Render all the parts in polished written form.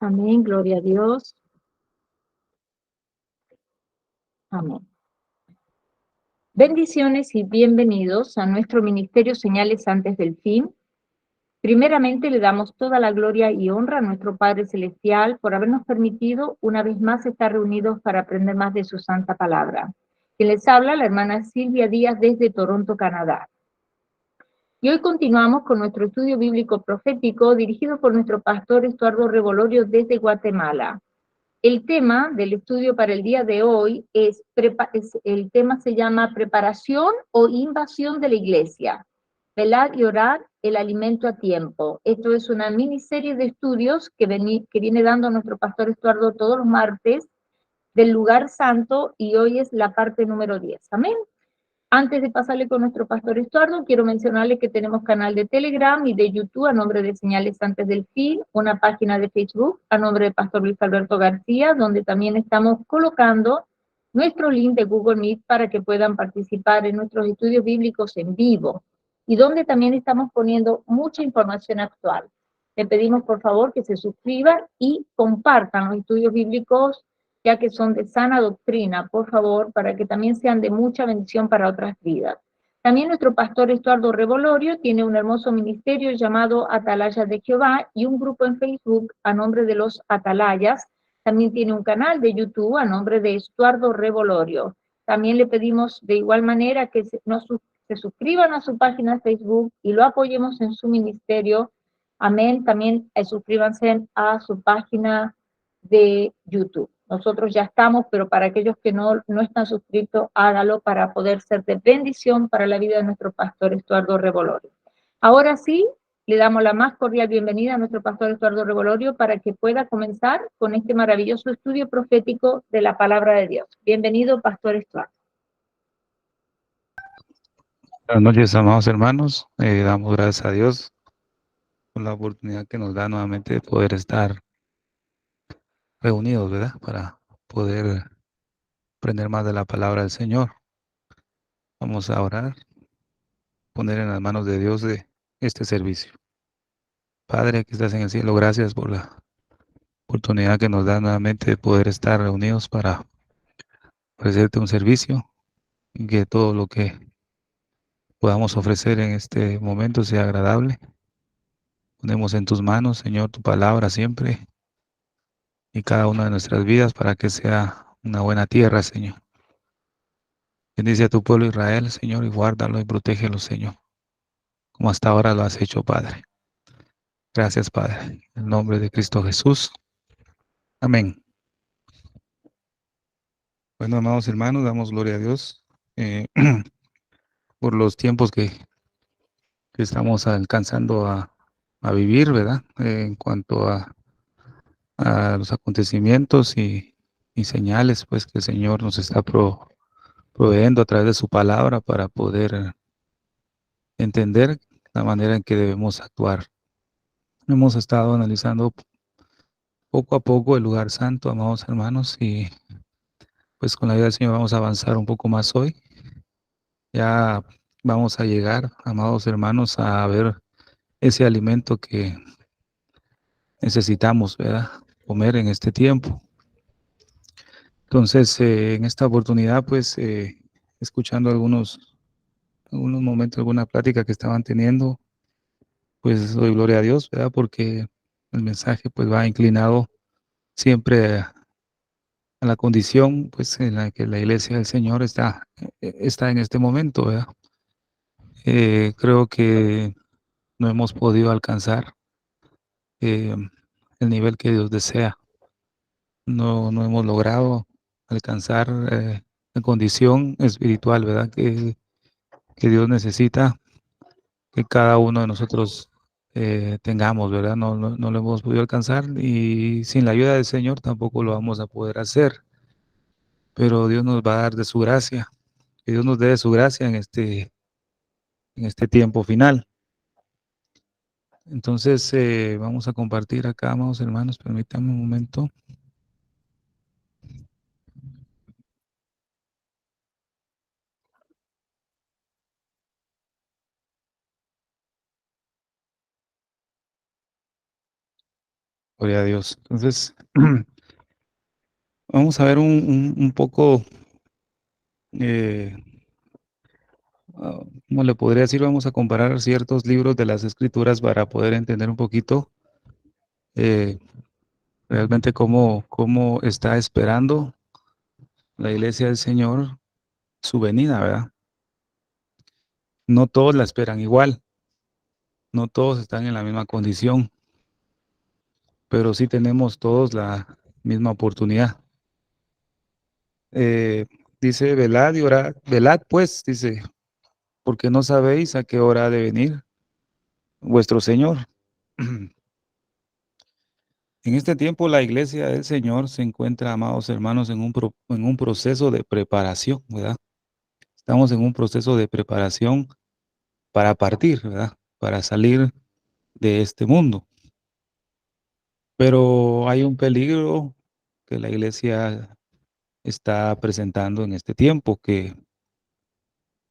Amén, gloria a Dios. Amén. Bendiciones y bienvenidos a nuestro ministerio Señales antes del fin. Primeramente le damos toda la gloria y honra a nuestro Padre Celestial por habernos permitido una vez más estar reunidos para aprender más de su santa palabra. Quien les habla, la hermana Silvia Díaz desde Toronto, Canadá. Y hoy continuamos con nuestro estudio bíblico profético dirigido por nuestro pastor Estuardo Revolorio desde Guatemala. El tema del estudio para el día de hoy el tema se llama preparación o invasión de la iglesia. Velar y orar, el alimento a tiempo. Esto es una miniserie de estudios que viene dando nuestro pastor Estuardo todos los martes del lugar santo y hoy es la parte número 10. Amén. Antes de pasarle con nuestro pastor Estuardo, quiero mencionarle que tenemos canal de Telegram y de YouTube a nombre de Señales Antes del Fin, una página de Facebook a nombre del pastor Luis Alberto García, donde también estamos colocando nuestro link de Google Meet para que puedan participar en nuestros estudios bíblicos en vivo y donde también estamos poniendo mucha información actual. Le pedimos por favor que se suscriban y compartan los estudios bíblicos ya que son de sana doctrina, por favor, para que también sean de mucha bendición para otras vidas. También nuestro pastor Estuardo Revolorio tiene un hermoso ministerio llamado Atalayas de Jehová y un grupo en Facebook a nombre de los Atalayas. También tiene un canal de YouTube a nombre de Estuardo Revolorio. También le pedimos de igual manera que se suscriban a su página de Facebook y lo apoyemos en su ministerio. Amén. También suscríbanse a su página de YouTube. Nosotros ya estamos, pero para aquellos que no están suscritos, hágalo para poder ser de bendición para la vida de nuestro pastor Estuardo Revolorio. Ahora sí, le damos la más cordial bienvenida a nuestro pastor Estuardo Revolorio para que pueda comenzar con este maravilloso estudio profético de la palabra de Dios. Bienvenido, pastor Estuardo. Buenas noches, amados hermanos. Damos gracias a Dios por la oportunidad que nos da nuevamente de poder estar reunidos, ¿verdad? Para poder aprender más de la palabra del Señor. Vamos a orar, poner en las manos de Dios de este servicio. Padre, que estás en el cielo, gracias por la oportunidad que nos da nuevamente de poder estar reunidos para ofrecerte un servicio y que todo lo que podamos ofrecer en este momento sea agradable. Ponemos en tus manos, Señor, tu palabra siempre y cada una de nuestras vidas para que sea una buena tierra, Señor. Bendice a tu pueblo Israel, Señor, y guárdalo y protégelo, Señor, como hasta ahora lo has hecho, Padre. Gracias, Padre. En el nombre de Cristo Jesús. Amén. Bueno, amados hermanos, damos gloria a Dios por los tiempos que estamos alcanzando a vivir, ¿verdad? En cuanto a los acontecimientos y señales, pues, que el Señor nos está proveyendo a través de su palabra para poder entender la manera en que debemos actuar. Hemos estado analizando poco a poco el lugar santo, amados hermanos, y pues con la ayuda del Señor vamos a avanzar un poco más hoy. Ya vamos a llegar, amados hermanos, a ver ese alimento que necesitamos, ¿verdad? Comer en este tiempo. Entonces, en esta oportunidad, pues, escuchando algunos momentos, alguna plática que estaban teniendo, pues doy gloria a Dios, ¿verdad? Porque el mensaje pues va inclinado siempre a la condición pues en la que la iglesia del Señor está en este momento, ¿verdad? Creo que no hemos podido alcanzar eh, el nivel que Dios desea. No hemos logrado alcanzar la condición espiritual, ¿verdad? Que Dios necesita que cada uno de nosotros tengamos, ¿verdad? No lo hemos podido alcanzar y sin la ayuda del Señor tampoco lo vamos a poder hacer. Pero Dios nos va a dar de su gracia, que Dios nos dé de su gracia en este tiempo final. Entonces, vamos a compartir acá, amados hermanos, permítanme un momento. Gloria a Dios. Entonces, vamos a ver un poco, eh, ¿cómo le podría decir? Vamos a comparar ciertos libros de las Escrituras para poder entender un poquito eh, realmente cómo está esperando la iglesia del Señor su venida, ¿verdad? No todos la esperan igual, no todos están en la misma condición, pero sí tenemos todos la misma oportunidad. Eh, Dice, velad y orad, velad pues, dice, porque no sabéis a qué hora ha de venir vuestro Señor. En este tiempo la iglesia del Señor se encuentra, amados hermanos, en un proceso de preparación, ¿verdad? Estamos en un proceso de preparación para partir, ¿verdad? Para salir de este mundo. Pero hay un peligro que la iglesia está presentando en este tiempo, que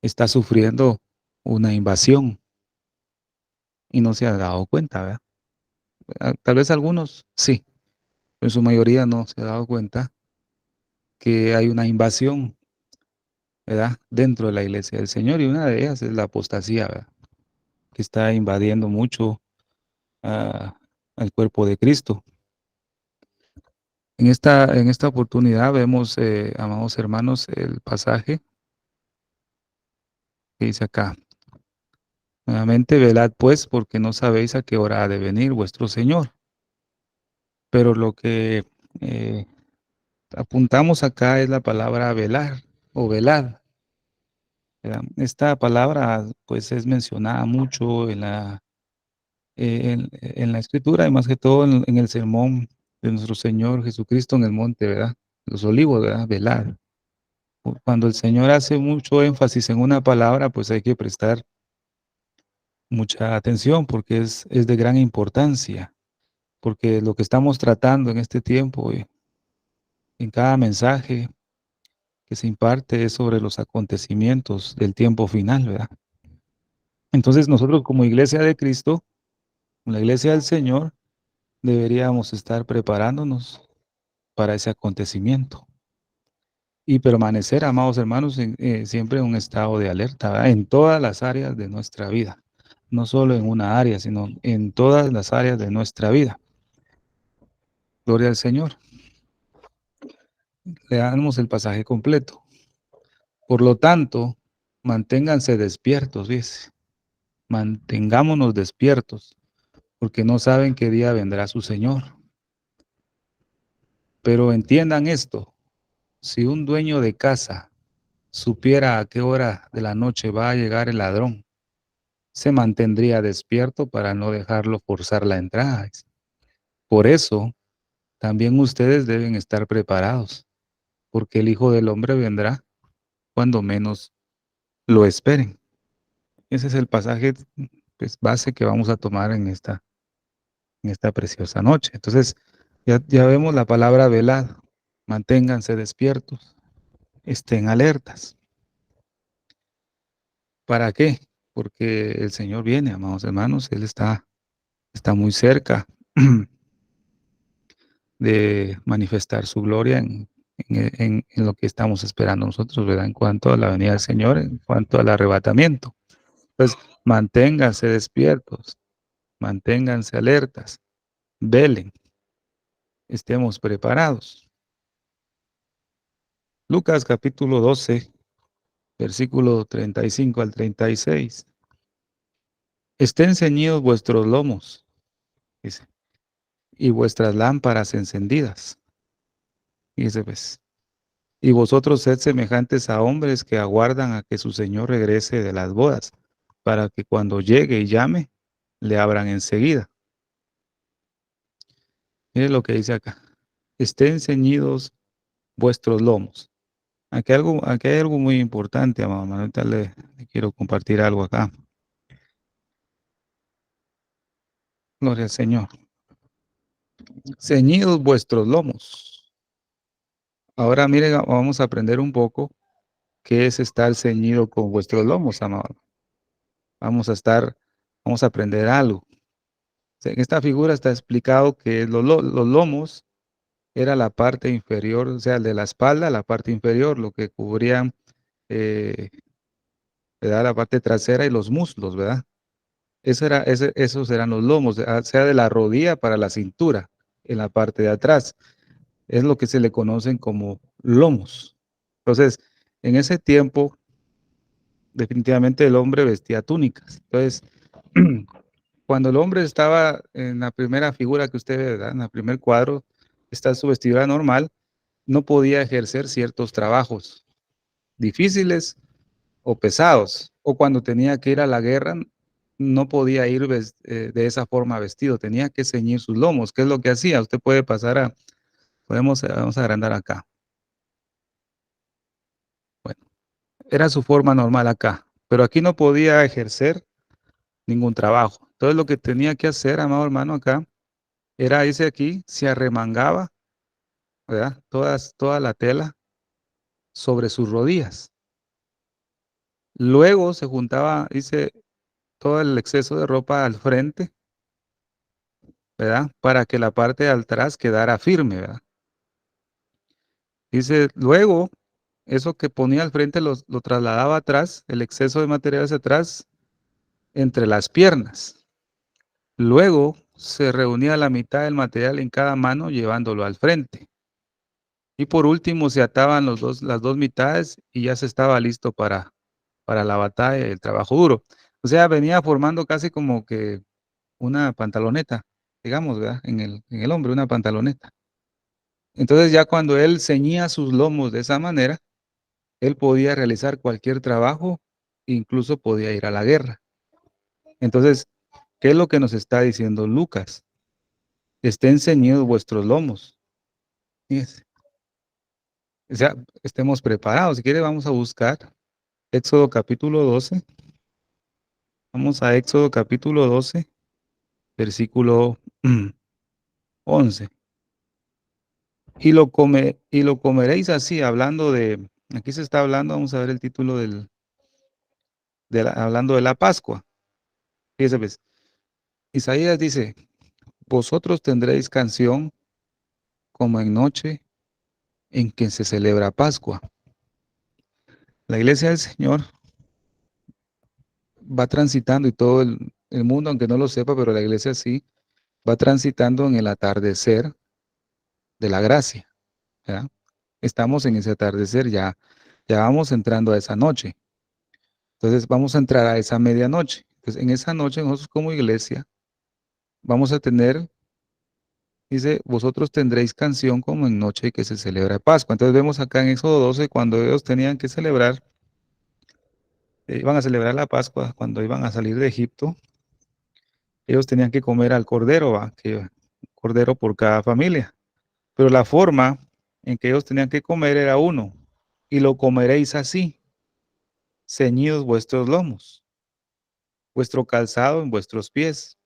está sufriendo una invasión y no se ha dado cuenta, ¿verdad? Tal vez algunos sí, pero en su mayoría no se ha dado cuenta que hay una invasión, ¿verdad? Dentro de la iglesia del Señor, y una de ellas es la apostasía, ¿verdad? Que está invadiendo mucho ah, al cuerpo de Cristo. En esta oportunidad vemos, amados hermanos, el pasaje que dice acá. Nuevamente, velad pues, porque no sabéis a qué hora ha de venir vuestro Señor. Pero lo que eh, apuntamos acá es la palabra velar o velad, ¿verdad? Esta palabra pues es mencionada mucho en la Escritura y más que todo en el sermón de nuestro Señor Jesucristo en el monte, ¿verdad? Los olivos, ¿verdad? Velad. Cuando el Señor hace mucho énfasis en una palabra, pues hay que prestar mucha atención porque es de gran importancia, porque lo que estamos tratando en este tiempo, en cada mensaje que se imparte es sobre los acontecimientos del tiempo final, ¿verdad? Entonces nosotros como iglesia de Cristo, la iglesia del Señor, deberíamos estar preparándonos para ese acontecimiento y permanecer, amados hermanos, siempre en un estado de alerta, ¿verdad? En todas las áreas de nuestra vida, no solo en una área, sino en todas las áreas de nuestra vida. Gloria al Señor. Leamos el pasaje completo. Por lo tanto, manténganse despiertos, dice. Mantengámonos despiertos, porque no saben qué día vendrá su Señor. Pero entiendan esto, si un dueño de casa supiera a qué hora de la noche va a llegar el ladrón, se mantendría despierto para no dejarlo forzar la entrada. Por eso, también ustedes deben estar preparados, porque el Hijo del Hombre vendrá cuando menos lo esperen. Ese es el pasaje pues, base que vamos a tomar en esta preciosa noche. Entonces, ya vemos la palabra velad. Manténganse despiertos, estén alertas. ¿Para qué? Porque el Señor viene, amados hermanos, Él está muy cerca de manifestar su gloria en lo que estamos esperando nosotros, ¿verdad? En cuanto a la venida del Señor, en cuanto al arrebatamiento. Entonces, manténganse despiertos, manténganse alertas, velen, estemos preparados. Lucas capítulo 12, versículo 35 al 36. Estén ceñidos vuestros lomos, dice, y vuestras lámparas encendidas. Dice pues, y vosotros sed semejantes a hombres que aguardan a que su Señor regrese de las bodas, para que cuando llegue y llame, le abran enseguida. Mire lo que dice acá. Estén ceñidos vuestros lomos. Aquí hay algo muy importante, mamá. Ahorita le quiero compartir algo acá. Gloria al Señor. Ceñidos vuestros lomos. Ahora miren, vamos a aprender un poco qué es estar ceñido con vuestros lomos, amado. Vamos a aprender algo. En esta figura está explicado que los lomos era la parte inferior, o sea, el de la espalda, la parte inferior, lo que cubrían, eh, ¿verdad? La parte trasera y los muslos, ¿verdad? Esos eran los lomos, sea de la rodilla para la cintura, en la parte de atrás. Es lo que se le conocen como lomos. Entonces, en ese tiempo, definitivamente el hombre vestía túnicas. Entonces, cuando el hombre estaba en la primera figura que usted ve, ¿verdad? En el primer cuadro, está su vestidura normal, no podía ejercer ciertos trabajos difíciles o pesados, o cuando tenía que ir a la guerra, no podía ir de esa forma vestido, tenía que ceñir sus lomos. ¿Qué es lo que hacía? Usted puede pasar vamos a agrandar acá. Bueno, era su forma normal acá, pero aquí no podía ejercer ningún trabajo. Entonces lo que tenía que hacer, amado hermano, acá, era irse aquí, se arremangaba, ¿verdad? Toda la tela sobre sus rodillas. Luego se juntaba, dice, todo el exceso de ropa al frente, ¿verdad? Para que la parte de atrás quedara firme, ¿verdad? Dice, luego, eso que ponía al frente lo trasladaba atrás, el exceso de material hacia atrás, entre las piernas. Luego se reunía la mitad del material en cada mano llevándolo al frente. Y por último se ataban las dos mitades y ya se estaba listo para la batalla y el trabajo duro. O sea, venía formando casi como que una pantaloneta, digamos, ¿verdad? En el hombre, una pantaloneta. Entonces ya cuando él ceñía sus lomos de esa manera, él podía realizar cualquier trabajo, incluso podía ir a la guerra. Entonces, ¿qué es lo que nos está diciendo Lucas? Estén ceñidos vuestros lomos. Fíjese. O sea, estemos preparados. Si quiere, vamos a buscar Éxodo capítulo 12. Vamos a Éxodo capítulo 12, versículo 11. Y lo comeréis así, aquí se está hablando, vamos a ver el título hablando de la Pascua. Fíjese, pues, Isaías dice, vosotros tendréis canción como en noche en que se celebra Pascua. La iglesia del Señor va transitando y todo el mundo, aunque no lo sepa, pero la iglesia sí, va transitando en el atardecer de la gracia, ¿verdad? Estamos en ese atardecer, ya vamos entrando a esa noche. Entonces vamos a entrar a esa medianoche. Entonces en esa noche nosotros como iglesia vamos a tener, dice, vosotros tendréis canción como en noche que se celebra Pascua. Entonces vemos acá en Éxodo 12 cuando ellos tenían que celebrar, iban a celebrar la Pascua, cuando iban a salir de Egipto, ellos tenían que comer al cordero, ¿va? Cordero por cada familia. Pero la forma en que ellos tenían que comer era uno, y lo comeréis así, ceñidos vuestros lomos, vuestro calzado en vuestros pies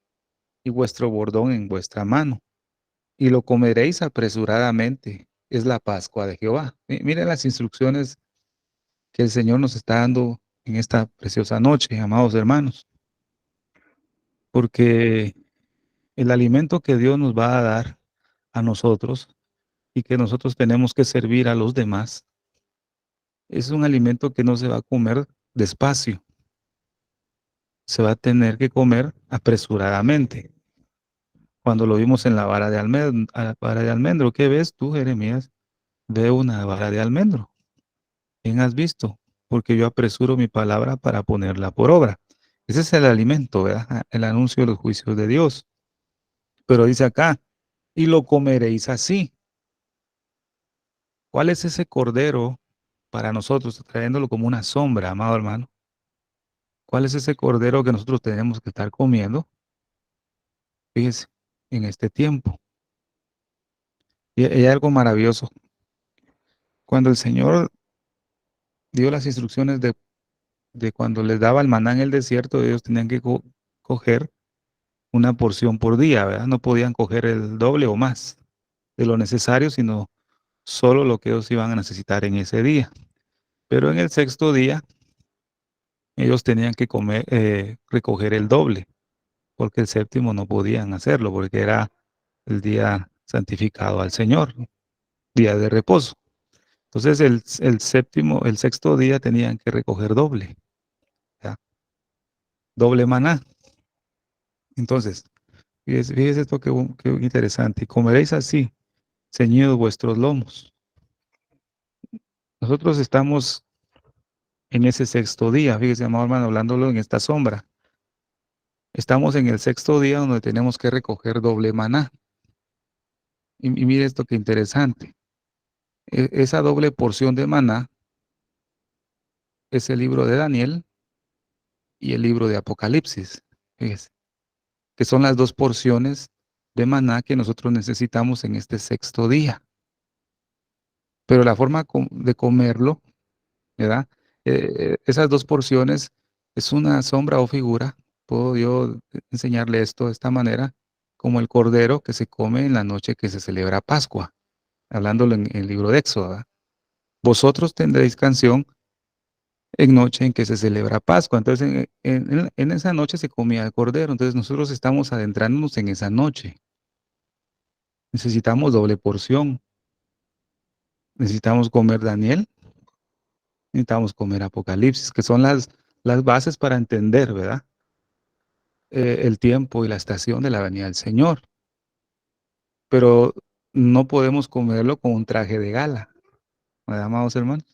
y vuestro bordón en vuestra mano, y lo comeréis apresuradamente. Es la Pascua de Jehová. Miren las instrucciones que el Señor nos está dando en esta preciosa noche, amados hermanos, porque el alimento que Dios nos va a dar a nosotros y que nosotros tenemos que servir a los demás, es un alimento que no se va a comer despacio, se va a tener que comer apresuradamente. Cuando lo vimos en la vara de almendro, ¿qué ves tú, Jeremías? Veo una vara de almendro. ¿Quién has visto? Porque yo apresuro mi palabra para ponerla por obra. Ese es el alimento, ¿verdad? El anuncio de los juicios de Dios. Pero dice acá, y lo comeréis así. ¿Cuál es ese cordero para nosotros, trayéndolo como una sombra, amado hermano? ¿Cuál es ese cordero que nosotros tenemos que estar comiendo? Fíjese, en este tiempo. Y hay algo maravilloso. Cuando el Señor dio las instrucciones de cuando les daba el maná en el desierto, ellos tenían que coger una porción por día, ¿verdad? No podían coger el doble o más de lo necesario, sino solo lo que ellos iban a necesitar en ese día. Pero en el sexto día, ellos tenían que recoger el doble. porque el séptimo no podían hacerlo, porque era el día santificado al Señor, día de reposo. Entonces el sexto día tenían que recoger doble, ¿ya? Doble maná. Entonces, fíjese esto qué interesante. Y comeréis así, ceñidos vuestros lomos. Nosotros estamos en ese sexto día, fíjese, amado hermano, hablándolo en esta sombra. Estamos en el sexto día donde tenemos que recoger doble maná. Y mire esto qué interesante. Esa doble porción de maná es el libro de Daniel y el libro de Apocalipsis, fíjese, que son las dos porciones de maná que nosotros necesitamos en este sexto día. Pero la forma de comerlo, ¿verdad? Esas dos porciones es una sombra o figura. Puedo yo enseñarle esto de esta manera, como el cordero que se come en la noche que se celebra Pascua, hablándolo en el libro de Éxodo, ¿verdad? Vosotros tendréis canción en noche en que se celebra Pascua. Entonces, en esa noche se comía el cordero. Entonces, nosotros estamos adentrándonos en esa noche. Necesitamos doble porción. Necesitamos comer Daniel, necesitamos comer Apocalipsis, que son las bases para entender, ¿verdad? El tiempo y la estación de la venida del Señor. Pero no podemos comerlo con un traje de gala, ¿verdad, amados hermanos?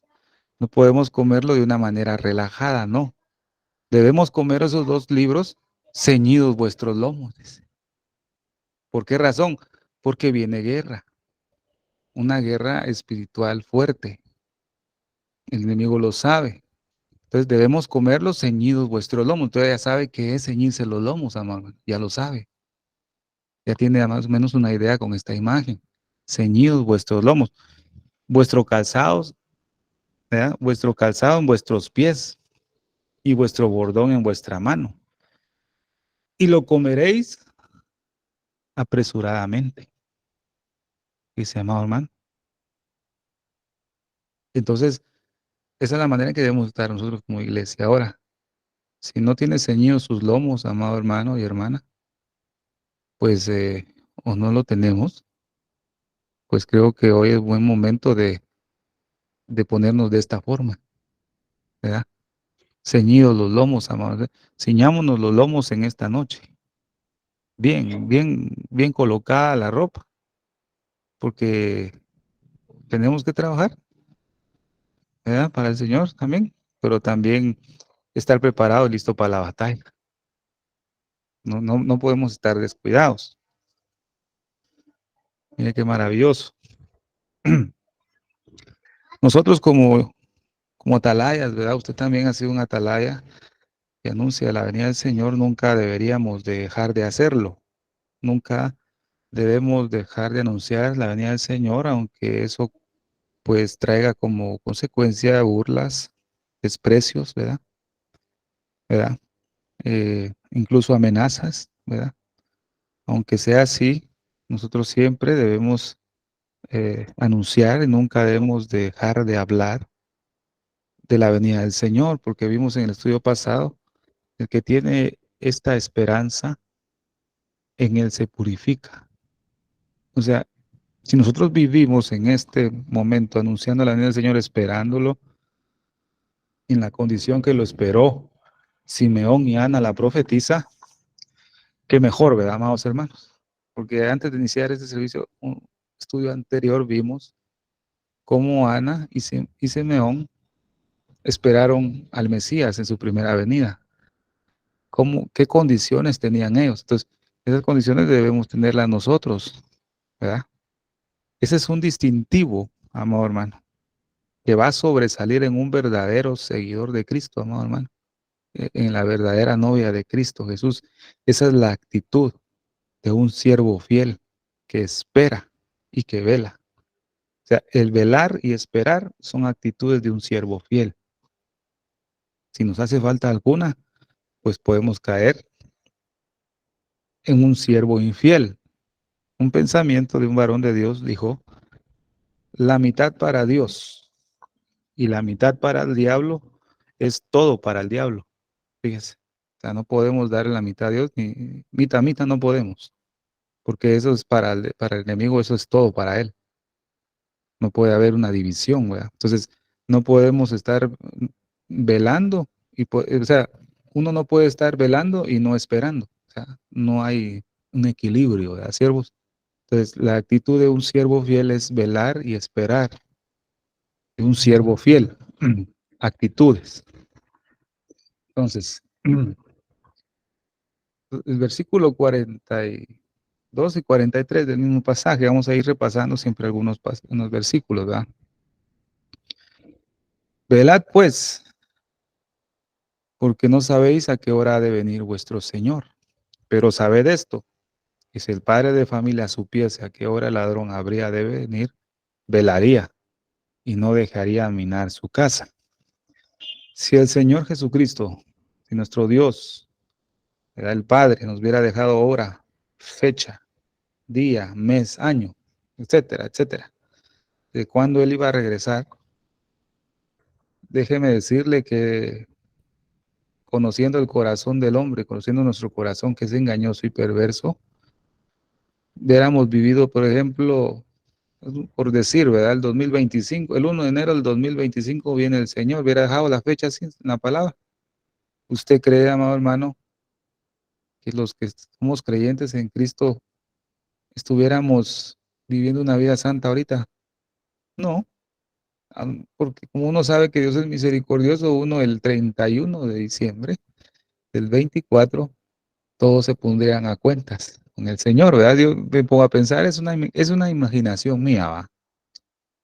No podemos comerlo de una manera relajada, no. Debemos comer esos dos libros ceñidos vuestros lomos, dice. ¿Por qué razón? Porque viene guerra, una guerra espiritual fuerte. El enemigo lo sabe. Entonces debemos comerlos ceñidos vuestros lomos. Entonces ya sabe qué es ceñirse los lomos, amado. Ya lo sabe. Ya tiene más o menos una idea con esta imagen. Ceñidos vuestros lomos. Vuestro calzados, ¿verdad? Vuestro calzado en vuestros pies y vuestro bordón en vuestra mano. Y lo comeréis apresuradamente, dice, amado hermano. Entonces, esa es la manera en que debemos estar nosotros como iglesia. Ahora, si no tiene ceñidos sus lomos, amado hermano y hermana, pues, o no lo tenemos, pues creo que hoy es buen momento de ponernos de esta forma, ¿verdad? Ceñidos los lomos, amados. Ciñámonos los lomos en esta noche. Bien, bien, bien colocada la ropa, porque tenemos que trabajar, ¿verdad? Para el Señor también, pero también estar preparado y listo para la batalla. No podemos estar descuidados. Mire qué maravilloso. Nosotros como atalayas, ¿verdad? Usted también ha sido un atalaya que anuncia la venida del Señor, nunca deberíamos dejar de hacerlo. Nunca debemos dejar de anunciar la venida del Señor, aunque eso pues traiga como consecuencia burlas, desprecios, ¿verdad? ¿Verdad? Incluso amenazas, ¿verdad? Aunque sea así, nosotros siempre debemos anunciar y nunca debemos dejar de hablar de la venida del Señor, porque vimos en el estudio pasado, el que tiene esta esperanza, en él se purifica. O sea, si nosotros vivimos en este momento anunciando la venida del Señor, esperándolo, en la condición que lo esperó Simeón y Ana, la profetisa, qué mejor, ¿verdad, amados hermanos? Porque antes de iniciar este servicio, un estudio anterior, vimos cómo Ana y Simeón esperaron al Mesías en su primera venida. ¿Qué condiciones tenían ellos? Entonces, esas condiciones debemos tenerlas nosotros, ¿verdad? Ese es un distintivo, amado hermano, que va a sobresalir en un verdadero seguidor de Cristo, amado hermano, en la verdadera novia de Cristo Jesús. Esa es la actitud de un siervo fiel que espera y que vela. O sea, el velar y esperar son actitudes de un siervo fiel. Si nos hace falta alguna, pues podemos caer en un siervo infiel. Un pensamiento de un varón de Dios dijo, la mitad para Dios y la mitad para el diablo es todo para el diablo. Fíjese. sea, no podemos darle la mitad a Dios, ni mitad, mitad no podemos, porque eso es para el enemigo, eso es todo para él. No puede haber una división, ¿verdad? Entonces, no podemos estar velando, o sea, uno no puede estar velando y no esperando. O sea, no hay un equilibrio, ¿verdad, siervos? Entonces, la actitud de un siervo fiel es velar y esperar. De un siervo fiel. Actitudes. Entonces, el versículo 42 y 43 del mismo pasaje, vamos a ir repasando siempre unos versículos, ¿verdad? Velad pues, porque no sabéis a qué hora ha de venir vuestro Señor. Pero sabed esto, que si el padre de familia supiese a qué hora el ladrón habría de venir, velaría y no dejaría minar su casa. Si el Señor Jesucristo, si nuestro Dios, el Padre, nos hubiera dejado hora, fecha, día, mes, año, etcétera, etcétera, de cuándo Él iba a regresar, déjeme decirle que conociendo el corazón del hombre, conociendo nuestro corazón que es engañoso y perverso, hubiéramos vivido, por ejemplo, por decir, ¿verdad? El 2025, el 1 de enero del 2025 viene el Señor, hubiera dejado la fecha así en la palabra. ¿Usted cree, amado hermano, que los que somos creyentes en Cristo estuviéramos viviendo una vida santa ahorita? No, porque como uno sabe que Dios es misericordioso, uno el 31 de diciembre del 24 todos se pondrían a cuentas con el Señor, ¿verdad? Yo me pongo a pensar, es una imaginación mía, ¿va?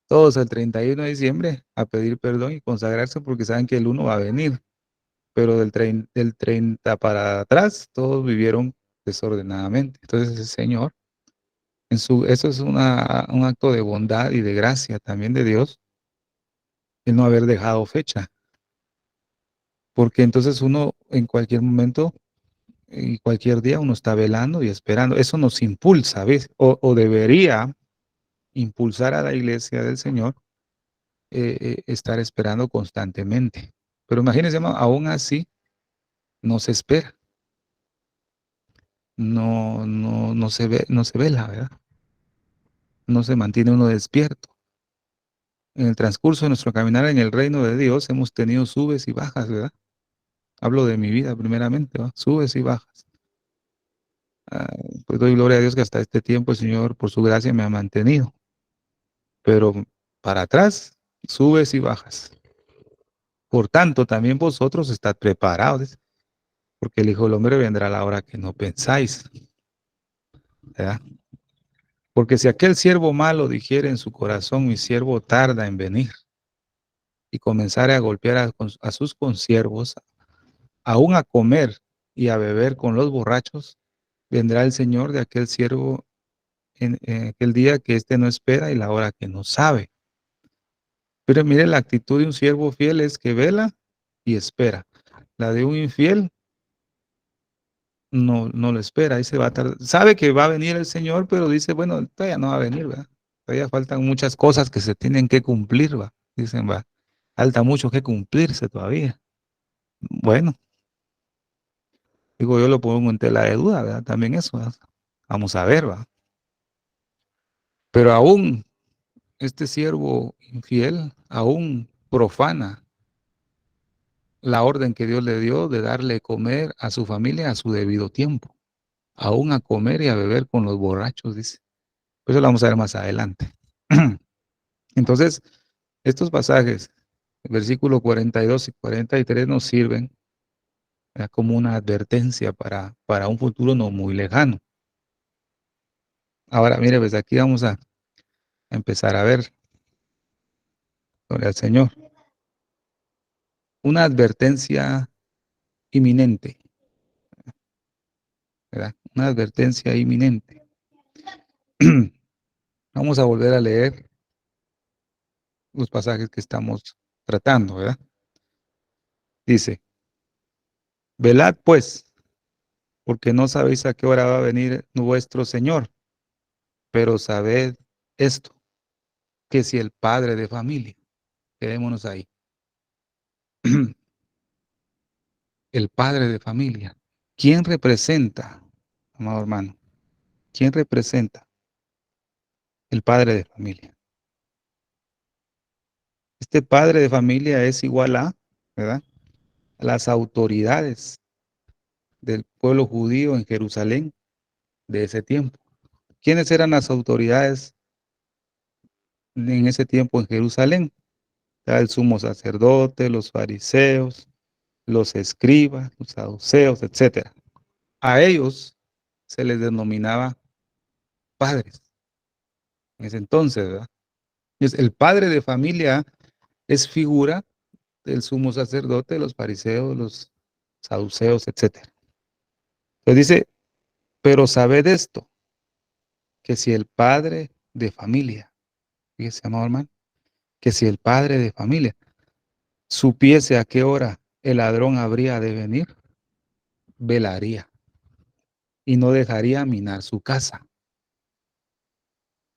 Todos el 31 de diciembre a pedir perdón y consagrarse porque saben que el uno va a venir, pero del 30 para atrás todos vivieron desordenadamente. Entonces el Señor, eso es un acto de bondad y de gracia también de Dios, el no haber dejado fecha, porque entonces uno en cualquier momento y cualquier día uno está velando y esperando. Eso nos impulsa, ¿ves? O debería impulsar a la iglesia del Señor estar esperando constantemente. Pero imagínense, aún así no se espera, no se ve, no se vela, ¿verdad? No se mantiene uno despierto. En el transcurso de nuestro caminar en el reino de Dios hemos tenido subes y bajas, ¿verdad? Hablo de mi vida primeramente, ¿va? Subes y bajas. Ah, pues doy gloria a Dios que hasta este tiempo el Señor, por su gracia, me ha mantenido. Pero para atrás, subes y bajas. Por tanto, también vosotros estad preparados, porque el Hijo del Hombre vendrá a la hora que no pensáis, ¿verdad? Porque si aquel siervo malo dijere en su corazón, mi siervo tarda en venir, y comenzare a golpear a sus consiervos, aún a comer y a beber con los borrachos, vendrá el Señor de aquel siervo en aquel día que éste no espera y la hora que no sabe. Pero mire, la actitud de un siervo fiel es que vela y espera. La de un infiel no lo espera, ahí se va a tardar. Sabe que va a venir el Señor, pero dice, bueno, todavía no va a venir, ¿verdad? Todavía faltan muchas cosas que se tienen que cumplir, ¿va? Dicen, va, falta mucho que cumplirse todavía. Bueno, digo, yo lo pongo en tela de duda, ¿verdad? También eso, ¿verdad? Vamos a ver, ¿va? Pero aún este siervo infiel, aún profana la orden que Dios le dio de darle comer a su familia a su debido tiempo, aún a comer y a beber con los borrachos, dice. Eso lo vamos a ver más adelante. Entonces, estos pasajes, versículo 42 y 43, nos sirven como una advertencia para un futuro no muy lejano. Ahora, mire, pues aquí vamos a empezar a ver sobre el Señor. Una advertencia inminente, ¿verdad? Una advertencia inminente. Vamos a volver a leer los pasajes que estamos tratando, ¿verdad? Dice, velad pues, porque no sabéis a qué hora va a venir vuestro Señor, pero sabed esto, que si el padre de familia, quedémonos ahí, el padre de familia. ¿Quién representa, amado hermano? ¿Quién representa el padre de familia? Este padre de familia es igual a, ¿verdad?, las autoridades del pueblo judío en Jerusalén de ese tiempo. ¿Quiénes eran las autoridades en ese tiempo en Jerusalén? El sumo sacerdote, los fariseos, los escribas, los saduceos, etcétera. A ellos se les denominaba padres en ese entonces, ¿verdad? Entonces, el padre de familia es figura del sumo sacerdote, los fariseos, los saduceos, etcétera. Entonces dice, pero sabed esto, que si el padre de familia, fíjese, amado hermano, que si el padre de familia supiese a qué hora el ladrón habría de venir, velaría y no dejaría minar su casa.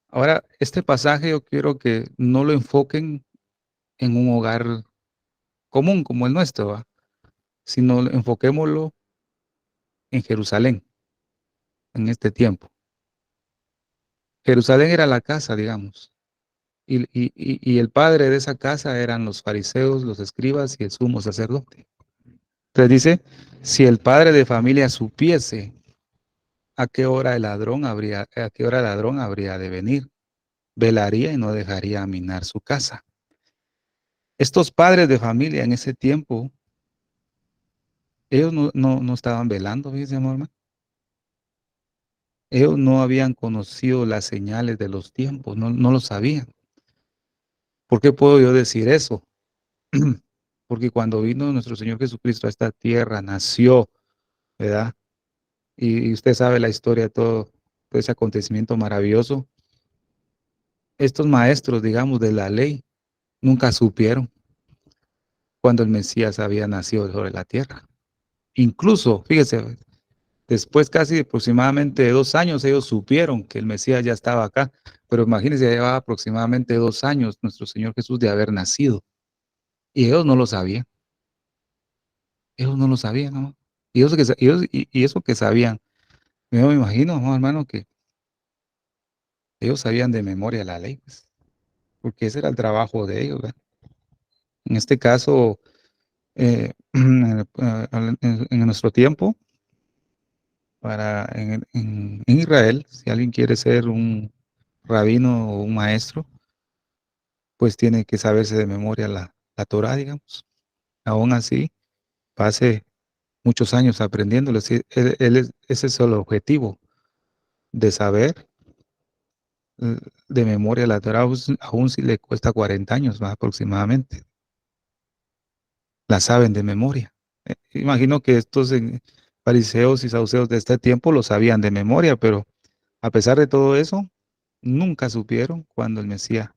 Ahora, este pasaje yo quiero que no lo enfoquen en un hogar común como el nuestro, ¿va?, sino enfoquémoslo en Jerusalén, en este tiempo. Jerusalén era la casa, digamos, y el padre de esa casa eran los fariseos, los escribas y el sumo sacerdote. Entonces dice, si el padre de familia supiese a qué hora el ladrón habría de venir, velaría y no dejaría minar su casa. Estos padres de familia en ese tiempo, ellos no estaban velando, fíjense, amor, hermano. Ellos no habían conocido las señales de los tiempos, no lo sabían. ¿Por qué puedo yo decir eso? Porque cuando vino nuestro Señor Jesucristo a esta tierra, nació, ¿verdad? Y usted sabe la historia de todo ese acontecimiento maravilloso. Estos maestros, digamos, de la ley, nunca supieron cuando el Mesías había nacido sobre la tierra. Incluso, fíjese, después casi aproximadamente de 2 años, ellos supieron que el Mesías ya estaba acá, pero imagínense, ya llevaba aproximadamente 2 años nuestro Señor Jesús de haber nacido, y ellos no lo sabían, ellos no lo sabían, ¿no? Y eso que sabían, yo me imagino, ¿no, hermano, que ellos sabían de memoria la ley, pues, porque ese era el trabajo de ellos, ¿verdad? En este caso, en nuestro tiempo, en Israel, si alguien quiere ser un rabino o un maestro, pues tiene que saberse de memoria la Torá, digamos. Aún así, pase muchos años aprendiéndolo. Sí, ese es el objetivo, de saber eh, de memoria la Torá, aún si le cuesta 40 años más aproximadamente. La saben de memoria. Imagino que estos fariseos y saduceos de este tiempo lo sabían de memoria, pero a pesar de todo eso, nunca supieron cuando el Mesías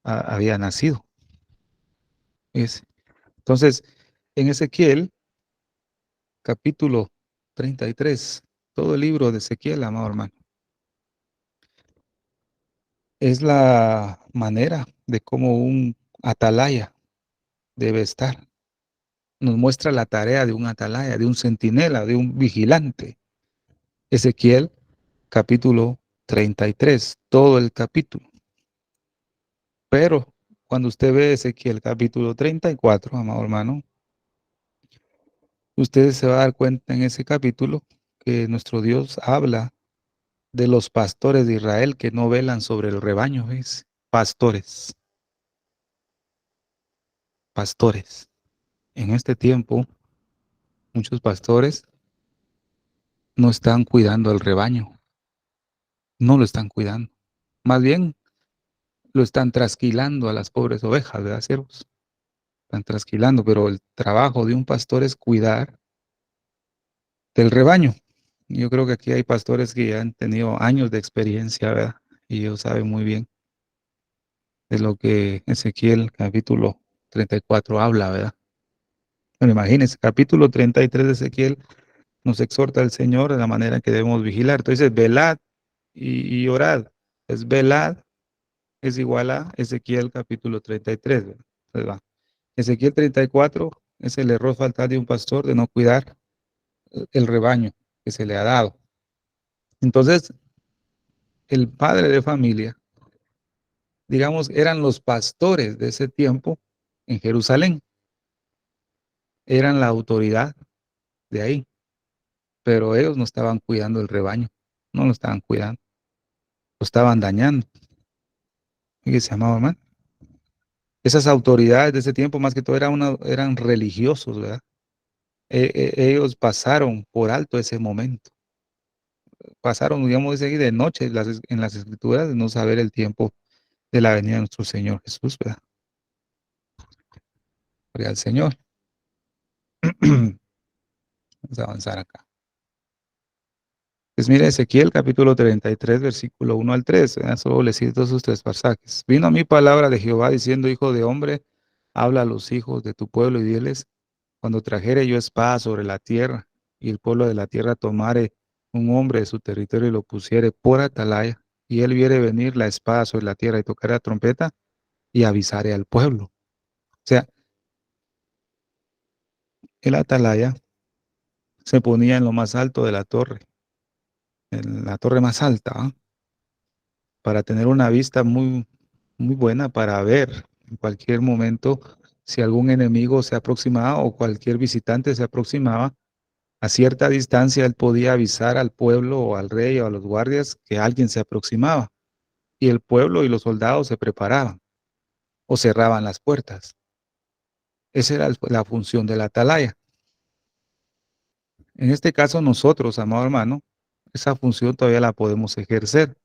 había nacido. ¿Ves? Entonces, en Ezequiel, capítulo 33, todo el libro de Ezequiel, amado hermano, es la manera de cómo un atalaya debe estar. Nos muestra la tarea de un atalaya, de un centinela, de un vigilante. Ezequiel, capítulo 33, todo el capítulo. Pero cuando usted ve Ezequiel, capítulo 34, amado hermano, usted se va a dar cuenta en ese capítulo que nuestro Dios habla de los pastores de Israel que no velan sobre el rebaño, ¿ves? Pastores, pastores. En este tiempo, muchos pastores no están cuidando el rebaño, no lo están cuidando. Más bien, lo están trasquilando a las pobres ovejas, ¿verdad, siervos? Están trasquilando, pero el trabajo de un pastor es cuidar del rebaño. Yo creo que aquí hay pastores que ya han tenido años de experiencia, ¿verdad? Y ellos saben muy bien de lo que Ezequiel capítulo 34 habla, ¿verdad? Bueno, imagínense, capítulo 33 de Ezequiel nos exhorta el Señor de la manera que debemos vigilar. Entonces, velad y orad. Es velad es igual a Ezequiel capítulo 33, ¿verdad? Entonces, va. Ezequiel 34, Es el error fatal de un pastor de no cuidar el rebaño que se le ha dado. Entonces, el padre de familia, digamos, eran los pastores de ese tiempo en Jerusalén, eran la autoridad de ahí, pero ellos no estaban cuidando el rebaño, no lo estaban cuidando, lo estaban dañando. Fíjese, amado hermano, esas autoridades de ese tiempo, más que todo, eran religiosos, ¿verdad? Ellos pasaron por alto ese momento, pasaron, digamos, de noche en las escrituras de no saber el tiempo de la venida de nuestro Señor Jesús, ¿verdad? Gloria al Señor. Vamos a avanzar acá. Pues mire, Ezequiel capítulo 33, versículo 1 al 3, ¿verdad? Solo le cito esos tres pasajes. Vino a mí palabra de Jehová diciendo, hijo de hombre, habla a los hijos de tu pueblo y diles, cuando trajere yo espada sobre la tierra y el pueblo de la tierra tomare un hombre de su territorio y lo pusiere por atalaya, y él viere venir la espada sobre la tierra y tocaré la trompeta y avisaré al pueblo. O sea, el atalaya se ponía en lo más alto de la torre, en la torre más alta, ¿ah? Para tener una vista muy, muy buena para ver en cualquier momento si algún enemigo se aproximaba o cualquier visitante se aproximaba. A cierta distancia él podía avisar al pueblo o al rey o a los guardias que alguien se aproximaba y el pueblo y los soldados se preparaban o cerraban las puertas. Esa era la función de la atalaya. En este caso nosotros, amado hermano, esa función todavía la podemos ejercer.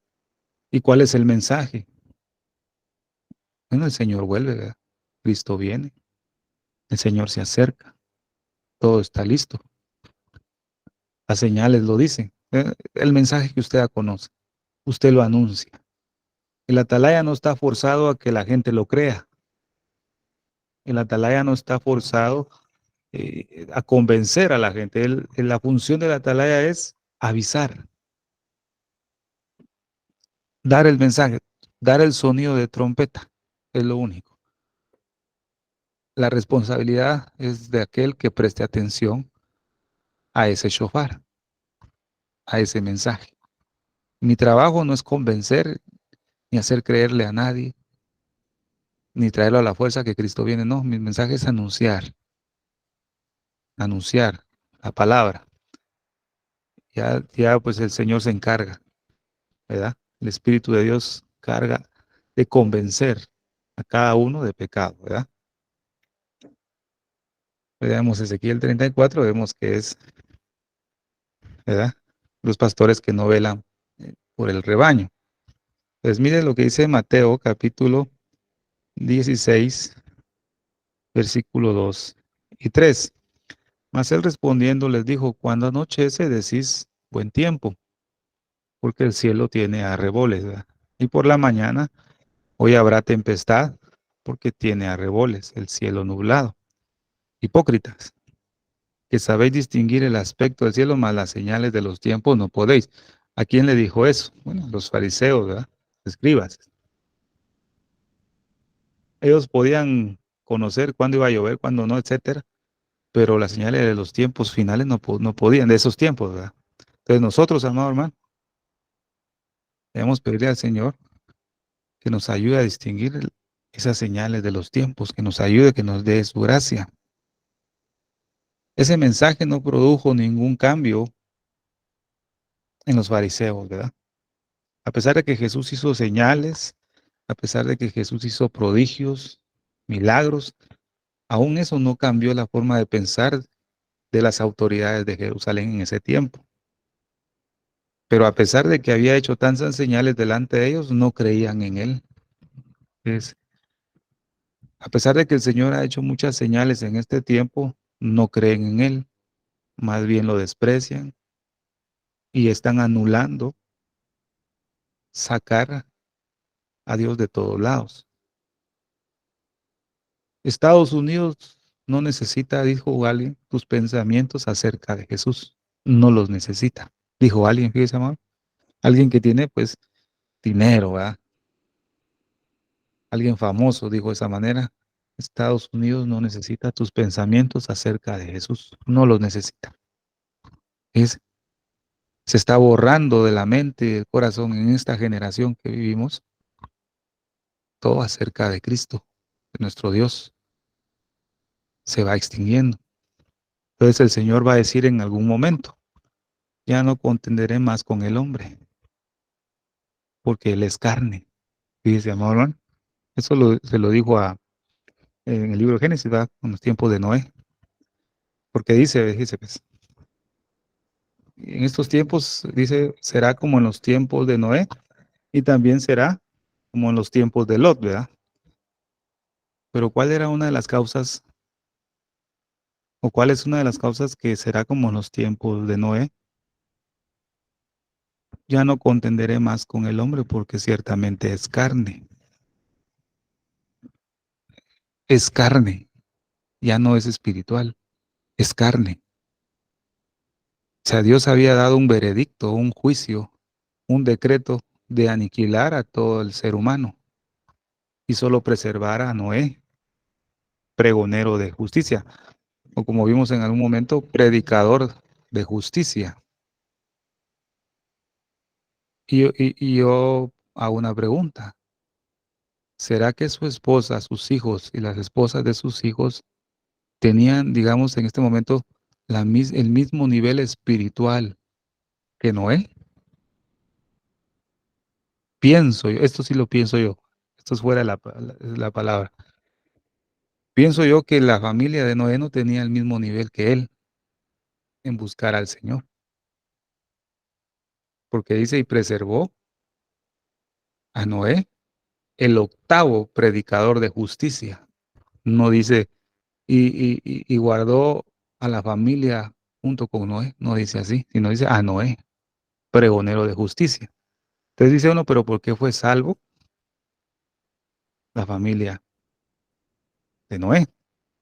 ¿Y cuál es el mensaje? Bueno, el Señor vuelve, ¿verdad? Cristo viene, el Señor se acerca, todo está listo. Las señales lo dicen. El mensaje que usted ya conoce, usted lo anuncia. El atalaya no está forzado a que la gente lo crea. El atalaya no está forzado a convencer a la gente. La función del atalaya es avisar, dar el mensaje, dar el sonido de trompeta. Es lo único. La responsabilidad es de aquel que preste atención a ese shofar, a ese mensaje. Mi trabajo no es convencer ni hacer creerle a nadie, ni traerlo a la fuerza que Cristo viene. No, mi mensaje es anunciar la palabra. Ya pues el Señor se encarga, ¿verdad? El Espíritu de Dios carga de convencer a cada uno de pecado, ¿verdad? Veamos Ezequiel 34, vemos que es, ¿verdad? Los pastores que no velan por el rebaño. Pues mire lo que dice Mateo capítulo 16, versículo 2 y 3. Mas él respondiendo les dijo, cuando anochece decís buen tiempo, porque el cielo tiene arreboles, ¿verdad? Y por la mañana, hoy habrá tempestad, porque tiene arreboles, el cielo nublado. Hipócritas, que sabéis distinguir el aspecto del cielo, mas las señales de los tiempos no podéis. ¿A quién le dijo eso? Bueno, los fariseos, ¿verdad? Escribas. Ellos podían conocer cuándo iba a llover, cuándo no, etcétera, pero las señales de los tiempos finales no podían, de esos tiempos, ¿verdad? Entonces nosotros, amado hermano, debemos pedirle al Señor que nos ayude a distinguir esas señales de los tiempos, que nos ayude, que nos dé su gracia. Ese mensaje no produjo ningún cambio en los fariseos, ¿verdad? A pesar de que Jesús hizo señales, a pesar de que Jesús hizo prodigios, milagros, aún eso no cambió la forma de pensar de las autoridades de Jerusalén en ese tiempo. Pero a pesar de que había hecho tantas señales delante de ellos, no creían en él. Es, a pesar de que el Señor ha hecho muchas señales en este tiempo, no creen en él, más bien lo desprecian y están anulando sacar a Dios de todos lados. Estados Unidos no necesita, dijo alguien, tus pensamientos acerca de Jesús. No los necesita. Dijo alguien, fíjese, amor. Alguien que tiene, pues, dinero, ¿verdad? Alguien famoso dijo de esa manera. Estados Unidos no necesita tus pensamientos acerca de Jesús, no los necesita. Es, se está borrando de la mente y del corazón en esta generación que vivimos todo acerca de Cristo, de nuestro Dios, se va extinguiendo. Entonces el Señor va a decir en algún momento, ya no contenderé más con el hombre, porque él es carne. Dice, amado hermano, eso se lo dijo en el libro de Génesis, ¿verdad? En los tiempos de Noé, porque dice, pues, en estos tiempos, dice, será como en los tiempos de Noé, y también será como en los tiempos de Lot, ¿verdad? Pero ¿cuál era una de las causas, o cuál es una de las causas que será como en los tiempos de Noé? Ya no contenderé más con el hombre porque ciertamente es carne, ya no es espiritual, es carne. O sea, Dios había dado un veredicto, un juicio, un decreto de aniquilar a todo el ser humano y solo preservar a Noé, pregonero de justicia, o como vimos en algún momento, predicador de justicia. Y yo hago una pregunta. ¿Será que su esposa, sus hijos y las esposas de sus hijos tenían, digamos, en este momento el mismo nivel espiritual que Noé? Pienso yo, esto sí lo pienso yo, esto es fuera de la palabra. Pienso yo que la familia de Noé no tenía el mismo nivel que él en buscar al Señor, porque dice, y preservó a Noé, el octavo predicador de justicia. No dice, y guardó a la familia junto con Noé, no dice así, sino dice a Noé, pregonero de justicia. Entonces dice uno, pero ¿por qué fue salvo la familia de Noé?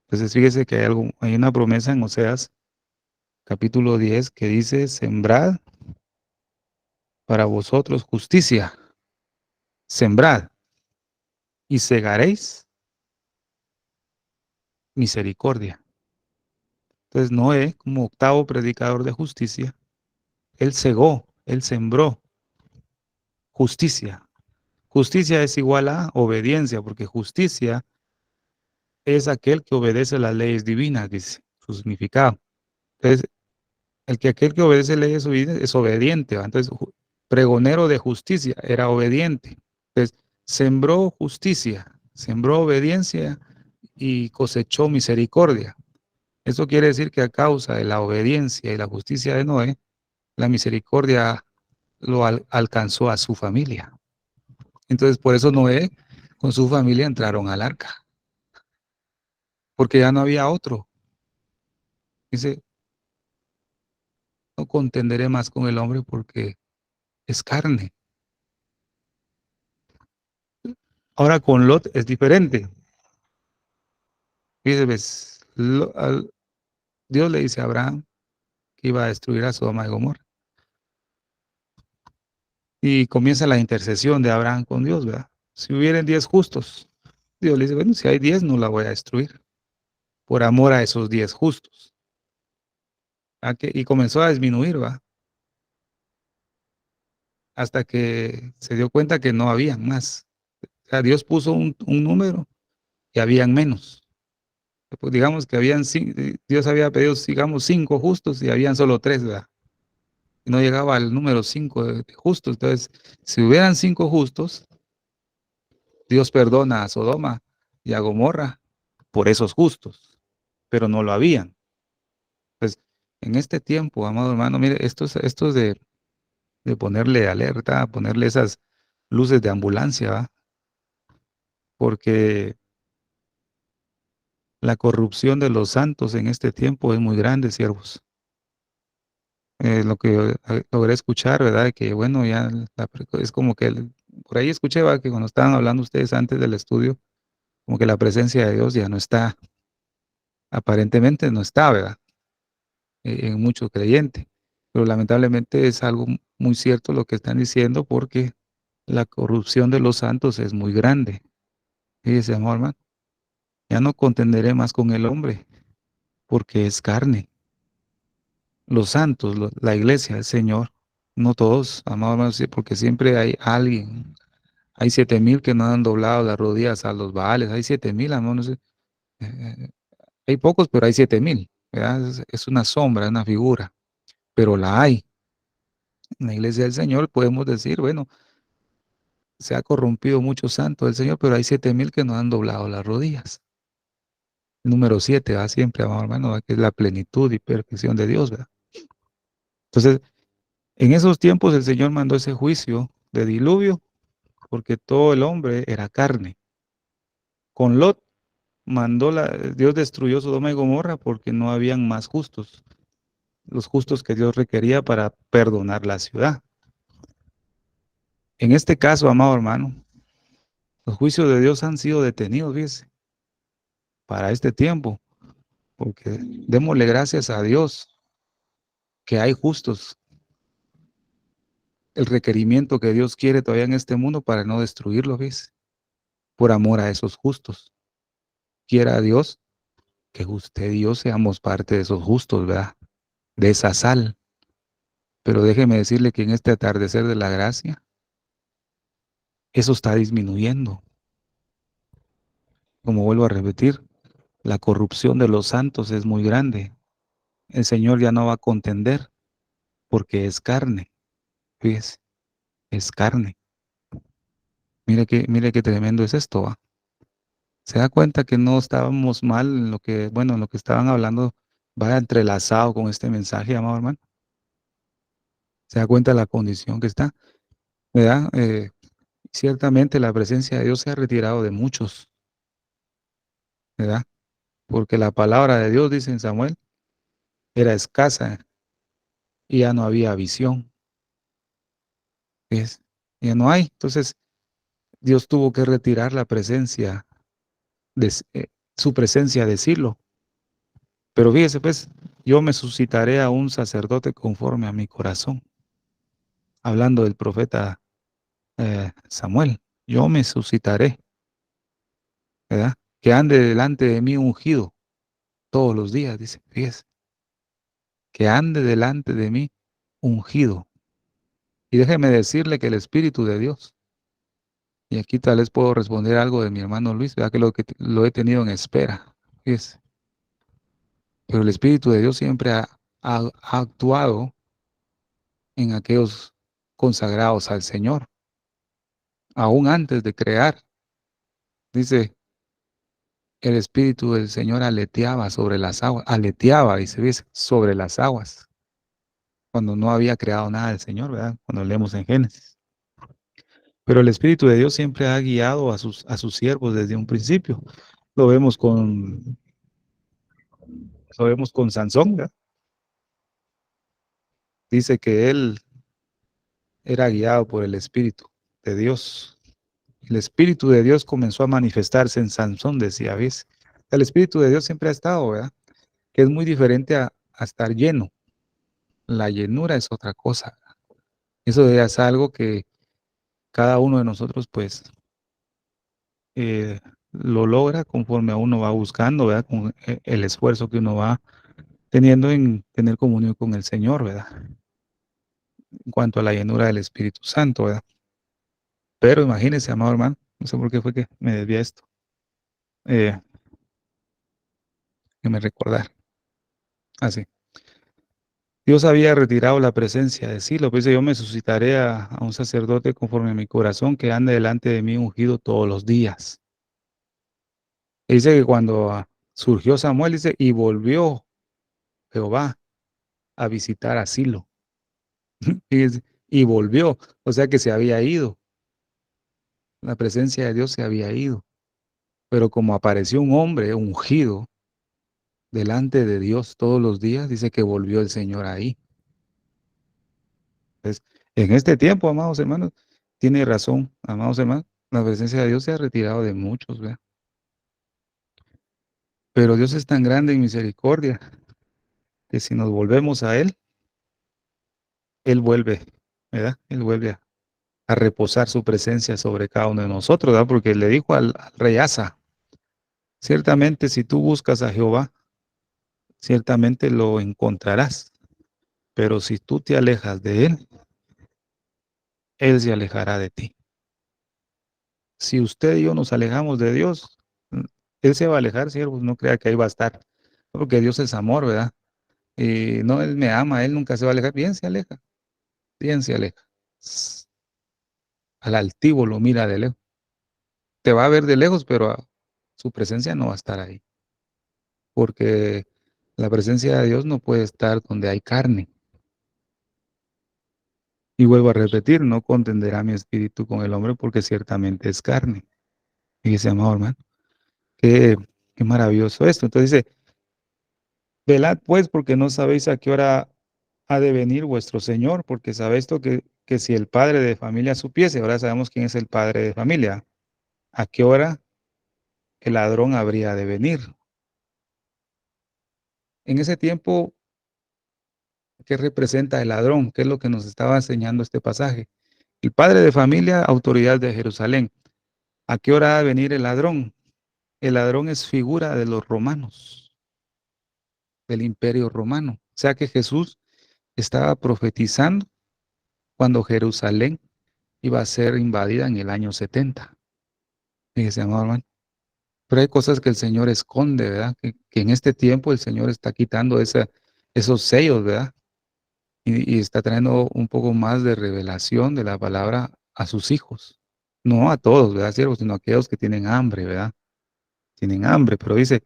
Entonces fíjese que hay una promesa en Oseas capítulo 10 que dice, sembrad para vosotros justicia, sembrad y segaréis misericordia. Entonces Noé, como octavo predicador de justicia, él segó, él sembró justicia. Justicia es igual a obediencia, porque justicia es aquel que obedece las leyes divinas, dice su significado. Entonces, aquel que obedece leyes divinas es obediente, ¿va? Entonces, pregonero de justicia era obediente. Entonces, sembró justicia, sembró obediencia y cosechó misericordia. Eso quiere decir que a causa de la obediencia y la justicia de Noé, la misericordia alcanzó a su familia. Entonces, por eso Noé con su familia entraron al arca, porque ya no había otro. Dice, no contenderé más con el hombre porque es carne. Ahora con Lot es diferente. Dice, ves, Dios le dice a Abraham que iba a destruir a Sodoma y Gomorra. Y comienza la intercesión de Abraham con Dios, ¿verdad? Si hubieran 10 justos, Dios le dice, bueno, si hay 10 no la voy a destruir, por amor a esos 10 justos. Y comenzó a disminuir, ¿va? Hasta que se dio cuenta que no habían más. O sea, Dios puso un número y habían menos. Pues digamos que Dios había pedido, digamos, 5 justos y habían solo 3, ¿verdad? Y no llegaba al número 5 de justos. Entonces, si hubieran 5 justos, Dios perdona a Sodoma y a Gomorra por esos justos, pero no lo habían. Entonces, en este tiempo, amado hermano, mire, esto es de ponerle alerta, ponerle esas luces de ambulancia, ¿va? Porque la corrupción de los santos en este tiempo es muy grande, siervos. Lo que logré escuchar, ¿verdad? Que bueno, ya es como que por ahí escuché, ¿va? Que cuando estaban hablando ustedes antes del estudio, como que la presencia de Dios ya no está, aparentemente no está, ¿verdad? En muchos creyentes. Pero lamentablemente es algo muy cierto lo que están diciendo porque la corrupción de los santos es muy grande. Fíjese, amor, hermano. ya no contenderé más con el hombre, porque es carne. Los santos, la iglesia, el Señor, no todos, amados hermanos, sí, porque siempre hay alguien. Hay 7,000 que no han doblado las rodillas a los Baales, hay 7,000, hermanos. eh, Hay pocos, pero hay 7,000, ¿verdad? Es una sombra, una figura, pero la hay. En la iglesia del Señor podemos decir, bueno, se ha corrompido mucho santo del Señor, pero hay 7,000 que no han doblado las rodillas. El número 7 va siempre, amado hermano, ¿verdad? Que es la plenitud y perfección de Dios, ¿verdad? Entonces, en esos tiempos el Señor mandó ese juicio de diluvio porque todo el hombre era carne. Con Lot Dios destruyó Sodoma y Gomorra porque no habían más justos, los justos que Dios requería para perdonar la ciudad. En este caso, amado hermano, los juicios de Dios han sido detenidos, fíjese, para este tiempo, porque démosle gracias a Dios que hay justos, el requerimiento que Dios quiere todavía en este mundo para no destruirlo, fíjese, por amor a esos justos. Quiera Dios que usted y yo seamos parte de esos justos, ¿verdad? De esa sal. Pero déjeme decirle que en este atardecer de la gracia, eso está disminuyendo. Como vuelvo a repetir, la corrupción de los santos es muy grande. El Señor ya no va a contender porque es carne, fíjese, es carne. Mire qué tremendo es esto, ¿va? Se da cuenta que no estábamos mal en lo que, bueno, en lo que estaban hablando, va entrelazado con este mensaje, amado hermano. Se da cuenta de la condición que está, ¿verdad? Ciertamente la presencia de Dios se ha retirado de muchos, ¿verdad? Porque la palabra de Dios, dice en Samuel, era escasa y ya no había visión, ¿ves? Ya no hay. Entonces, Dios tuvo que retirar la presencia, de, su presencia de Silo. Pero fíjese, pues, yo me suscitaré a un sacerdote conforme a mi corazón. Hablando del profeta Samuel, yo me suscitaré, ¿verdad? Que ande delante de mí ungido todos los días, dice, fíjese, que ande delante de mí ungido. Y déjeme decirle que el Espíritu de Dios, y aquí tal vez puedo responder algo de mi hermano Luis, ¿verdad? Que lo he tenido en espera, fíjese. Pero el Espíritu de Dios siempre ha actuado en aquellos consagrados al Señor, aún antes de crear. Dice, el Espíritu del Señor aleteaba sobre las aguas, aleteaba, dice, ¿ves? Sobre las aguas, cuando no había creado nada el Señor, ¿verdad? Cuando leemos en Génesis. Pero el Espíritu de Dios siempre ha guiado a sus siervos desde un principio. Lo vemos con, lo vemos con Sansón, ¿verdad? Dice que él era guiado por el Espíritu de Dios. El Espíritu de Dios comenzó a manifestarse en Sansón, decía, ¿ves? El Espíritu de Dios siempre ha estado, ¿verdad? Que es muy diferente a estar lleno. La llenura es otra cosa. Eso ya es algo que cada uno de nosotros, pues, lo logra conforme a uno va buscando, ¿verdad? Con el esfuerzo que uno va teniendo en tener comunión con el Señor, ¿verdad? En cuanto a la llenura del Espíritu Santo, ¿verdad? Pero imagínese, amado hermano, no sé por qué fue que me desvié esto, eh, que me recordar. Así. Dios había retirado la presencia de Silo, pues dice, yo me suscitaré a un sacerdote conforme a mi corazón que ande delante de mí ungido todos los días. Y dice que cuando surgió Samuel, dice, y volvió Jehová a visitar a Silo. Y volvió, o sea que se había ido, la presencia de Dios se había ido. Pero como apareció un hombre ungido delante de Dios todos los días, dice que volvió el Señor ahí. Entonces, en este tiempo, amados hermanos, tiene razón, amados hermanos, la presencia de Dios se ha retirado de muchos, ¿verdad? Pero Dios es tan grande en misericordia que si nos volvemos a Él vuelve, ¿verdad? Él vuelve a reposar su presencia sobre cada uno de nosotros, ¿verdad? Porque le dijo al rey Asa, Ciertamente, si tú buscas a Jehová, ciertamente lo encontrarás. Pero si tú te alejas de él, él se alejará de ti. Si usted y yo nos alejamos de Dios, él se va a alejar, siervos, no crea que ahí va a estar. Porque Dios es amor, ¿verdad? Y no, él me ama, él nunca se va a alejar. Bien se aleja, bien se aleja. Al altivo lo mira de lejos. Te va a ver de lejos, pero su presencia no va a estar ahí. Porque la presencia de Dios no puede estar donde hay carne. Y vuelvo a repetir, no contenderá mi espíritu con el hombre porque ciertamente es carne. Y dice, amado hermano, qué, qué maravilloso esto. Entonces dice, velad pues porque no sabéis a qué hora ha de venir vuestro Señor, porque sabéis esto que si el padre de familia supiese, ahora sabemos quién es el padre de familia, a qué hora el ladrón habría de venir. En ese tiempo, ¿qué representa el ladrón? ¿Qué es lo que nos estaba enseñando este pasaje? El padre de familia, autoridad de Jerusalén. ¿A qué hora ha de venir el ladrón? El ladrón es figura de los romanos, del imperio romano. O sea que Jesús estaba profetizando cuando Jerusalén iba a ser invadida en el año 70. Fíjese, amado hermano. Pero hay cosas que el Señor esconde, ¿verdad? Que en este tiempo el Señor está quitando esos sellos, ¿verdad? Y está trayendo un poco más de revelación de la palabra a sus hijos. No a todos, ¿verdad, siervos? Sino a aquellos que tienen hambre, ¿verdad? Tienen hambre, pero dice,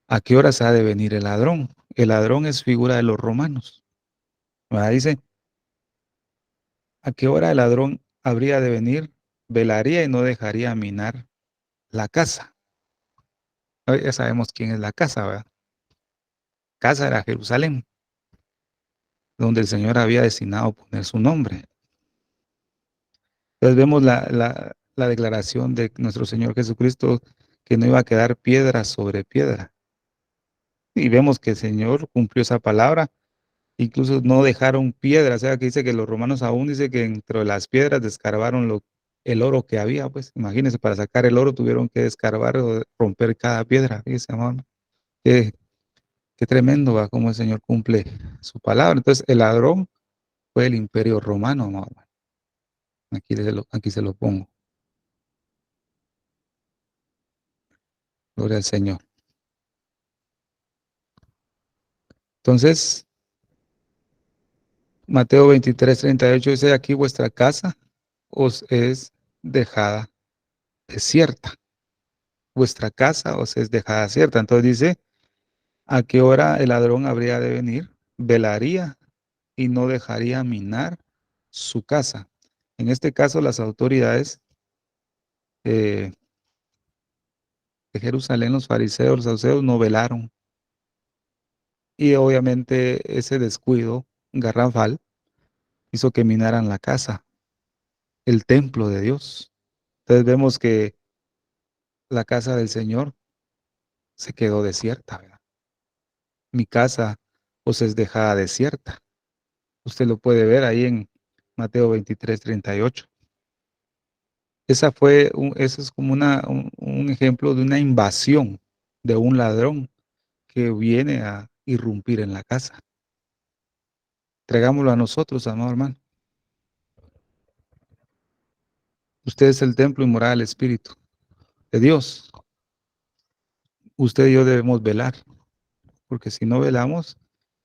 ¿a qué horas ha de venir el ladrón? El ladrón es figura de los romanos, ¿verdad? Dice, ¿a qué hora el ladrón habría de venir? Velaría y no dejaría minar la casa. Ya sabemos quién es la casa, ¿verdad? Casa era Jerusalén, donde el Señor había destinado poner su nombre. Entonces vemos la declaración de nuestro Señor Jesucristo que no iba a quedar piedra sobre piedra. Y vemos que el Señor cumplió esa palabra, incluso no dejaron piedra, o sea que dice que los romanos aún dice que entre las piedras descarbaron el oro que había, pues imagínense, para sacar el oro tuvieron que descarbar o romper cada piedra, fíjese, hermano, qué, qué tremendo va cómo el Señor cumple su palabra. Entonces el ladrón fue el imperio romano, hermano. Aquí se lo pongo, gloria al Señor. Entonces, Mateo 23:38 dice, aquí vuestra casa os es dejada desierta. Vuestra casa os es dejada desierta. Entonces dice, ¿a qué hora el ladrón habría de venir? Velaría y no dejaría minar su casa. En este caso, las autoridades eh, de Jerusalén, los fariseos, los saduceos, no velaron. Y obviamente ese descuido garrafal hizo que minaran la casa, el templo de Dios. Entonces vemos que la casa del Señor se quedó desierta, ¿verdad? Mi casa os es dejada desierta. Usted lo puede ver ahí en Mateo 23:38. Eso es como un ejemplo de una invasión de un ladrón que viene a irrumpir en la casa. Traigámoslo a nosotros, amado hermano. Usted es el templo y morada del Espíritu de Dios. Usted y yo debemos velar, porque si no velamos,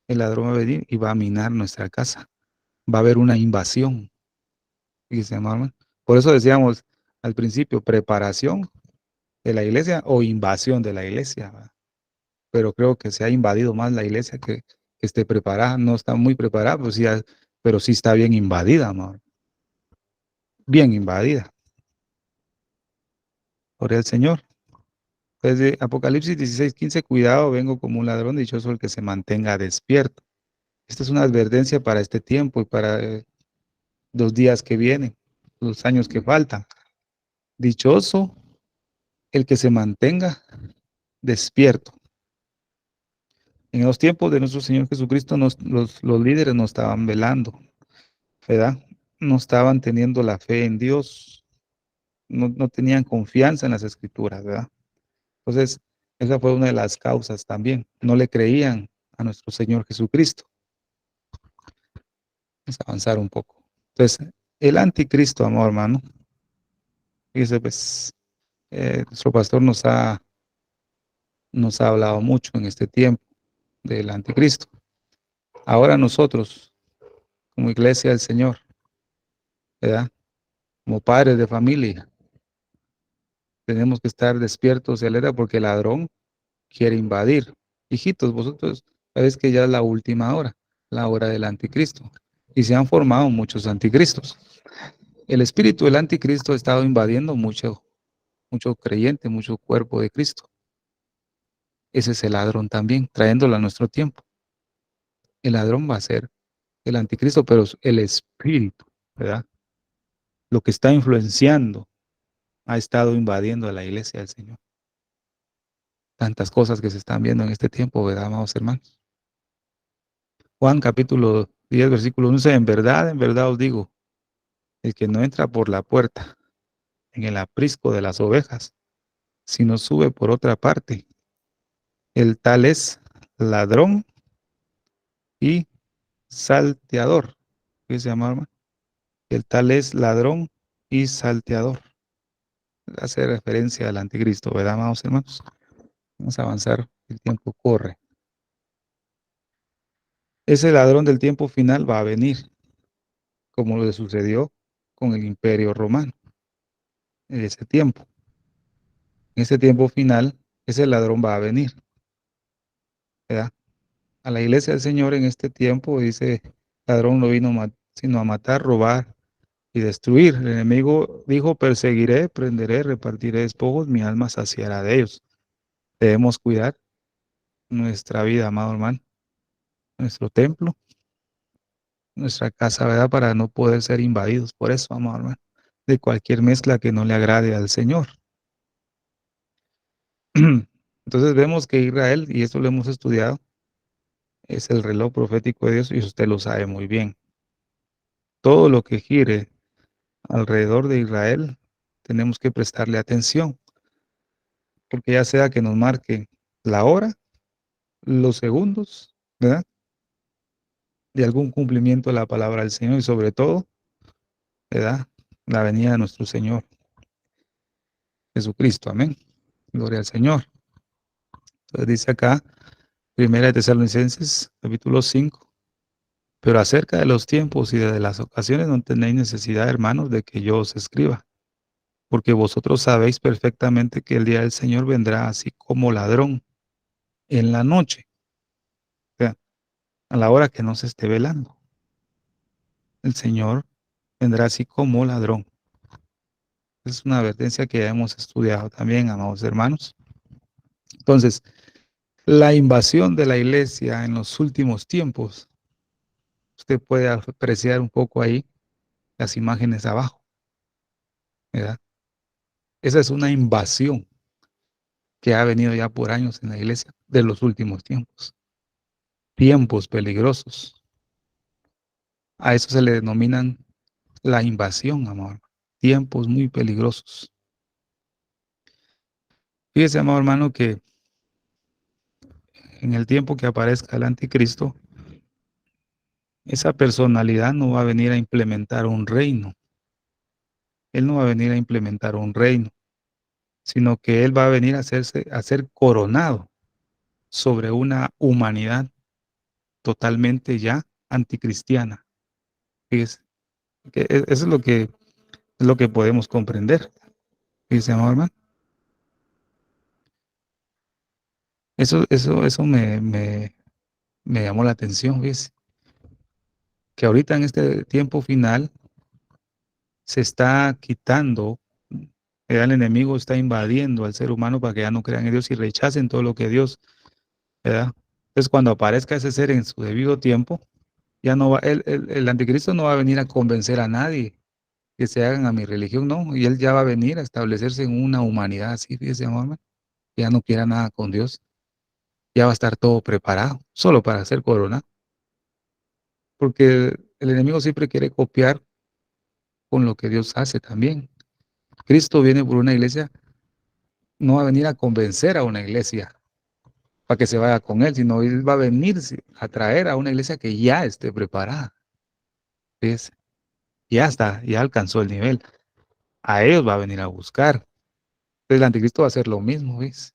el ladrón va a venir y va a minar nuestra casa. Va a haber una invasión. Fíjese, amado hermano. Por eso decíamos al principio, preparación de la iglesia o invasión de la iglesia, ¿verdad? Pero creo que se ha invadido más la iglesia que esté preparada. No está muy preparada, pues sí, pero sí está bien invadida, amor. Bien invadida por el Señor. Desde Apocalipsis 16:15, cuidado, vengo como un ladrón, dichoso el que se mantenga despierto. Esta es una advertencia para este tiempo y para los días que vienen, los años que faltan. Dichoso el que se mantenga despierto. En los tiempos de nuestro Señor Jesucristo, los líderes no estaban velando, ¿verdad? No estaban teniendo la fe en Dios, no tenían confianza en las escrituras, ¿verdad? Entonces, Esa fue una de las causas también. No le creían a nuestro Señor Jesucristo. Vamos a avanzar un poco. Entonces, el anticristo, amado hermano, fíjese, pues, nuestro pastor nos ha hablado mucho en este tiempo del anticristo. Ahora nosotros, como iglesia del Señor, ¿verdad? Como padres de familia, tenemos que estar despiertos y alerta porque el ladrón quiere invadir. Hijitos, vosotros sabéis que ya es la hora del anticristo. Y se han formado muchos anticristos. El espíritu del anticristo ha estado invadiendo mucho creyente, mucho cuerpo de Cristo. Ese es el ladrón también, trayéndolo a nuestro tiempo. El ladrón va a ser el anticristo, pero el espíritu, ¿verdad? Lo que está influenciando ha estado invadiendo a la iglesia del Señor. Tantas cosas que se están viendo en este tiempo, ¿verdad, amados hermanos? Juan capítulo 10, versículo 11, en verdad os digo, el que no entra por la puerta en el aprisco de las ovejas, sino sube por otra parte, el tal es ladrón y salteador. ¿Qué se llama, hermano? El tal es ladrón y salteador. Hace referencia al anticristo, ¿verdad, amados hermanos? Vamos a avanzar, el tiempo corre. Ese ladrón del tiempo final va a venir, como le sucedió con el imperio romano en ese tiempo. En ese tiempo final, ese ladrón va a venir, ¿verdad? A la iglesia del Señor en este tiempo dice, ladrón no vino sino a matar, robar y destruir. El enemigo dijo, perseguiré, prenderé, repartiré despojos, mi alma saciará de ellos. Debemos cuidar nuestra vida, amado hermano, nuestro templo, nuestra casa, ¿verdad? Para no poder ser invadidos por eso, amado hermano, de cualquier mezcla que no le agrade al Señor. Entonces vemos que Israel, y esto lo hemos estudiado, es el reloj profético de Dios y usted lo sabe muy bien. Todo lo que gire alrededor de Israel, tenemos que prestarle atención, porque ya sea que nos marque la hora, los segundos, ¿verdad? De algún cumplimiento de la palabra del Señor y sobre todo, ¿verdad? La venida de nuestro Señor Jesucristo. Amén. Gloria al Señor. Entonces dice acá, Primera de Tesalonicenses, capítulo 5. Pero acerca de los tiempos y de las ocasiones no tenéis necesidad, hermanos, de que yo os escriba, porque vosotros sabéis perfectamente que el día del Señor vendrá así como ladrón en la noche, o sea, a la hora que no se esté velando. El Señor vendrá así como ladrón. Es una advertencia que ya hemos estudiado también, amados hermanos. Entonces, la invasión de la iglesia en los últimos tiempos, usted puede apreciar un poco ahí las imágenes abajo, ¿verdad? Esa es una invasión que ha venido ya por años en la iglesia de los últimos tiempos. Tiempos peligrosos. A eso se le denominan la invasión, amor. Tiempos muy peligrosos. Fíjese, amado hermano, que en el tiempo que aparezca el anticristo, esa personalidad no va a venir a implementar un reino. Él no va a venir a implementar un reino, sino que él va a venir a ser coronado sobre una humanidad totalmente ya anticristiana. Fíjese, que eso es lo que podemos comprender. Fíjese, amado hermano. Eso me llamó la atención, fíjese, que ahorita en este tiempo final se está quitando, el enemigo está invadiendo al ser humano para que ya no crean en Dios y rechacen todo lo que Dios, ¿verdad? Entonces cuando aparezca ese ser en su debido tiempo, ya no va, el anticristo no va a venir a convencer a nadie que se hagan a mi religión, no, y él ya va a venir a establecerse en una humanidad así, fíjese, amor, que ya no quiera nada con Dios, ya va a estar todo preparado, solo para ser corona, porque el enemigo siempre quiere copiar con lo que Dios hace también. Cristo viene por una iglesia no va a venir a convencer a una iglesia para que se vaya con él, sino él va a venir a traer a una iglesia que ya esté preparada. ¿Ves? Ya está, ya alcanzó el nivel. A ellos va a venir a buscar. Entonces el anticristo va a hacer lo mismo, ¿ves?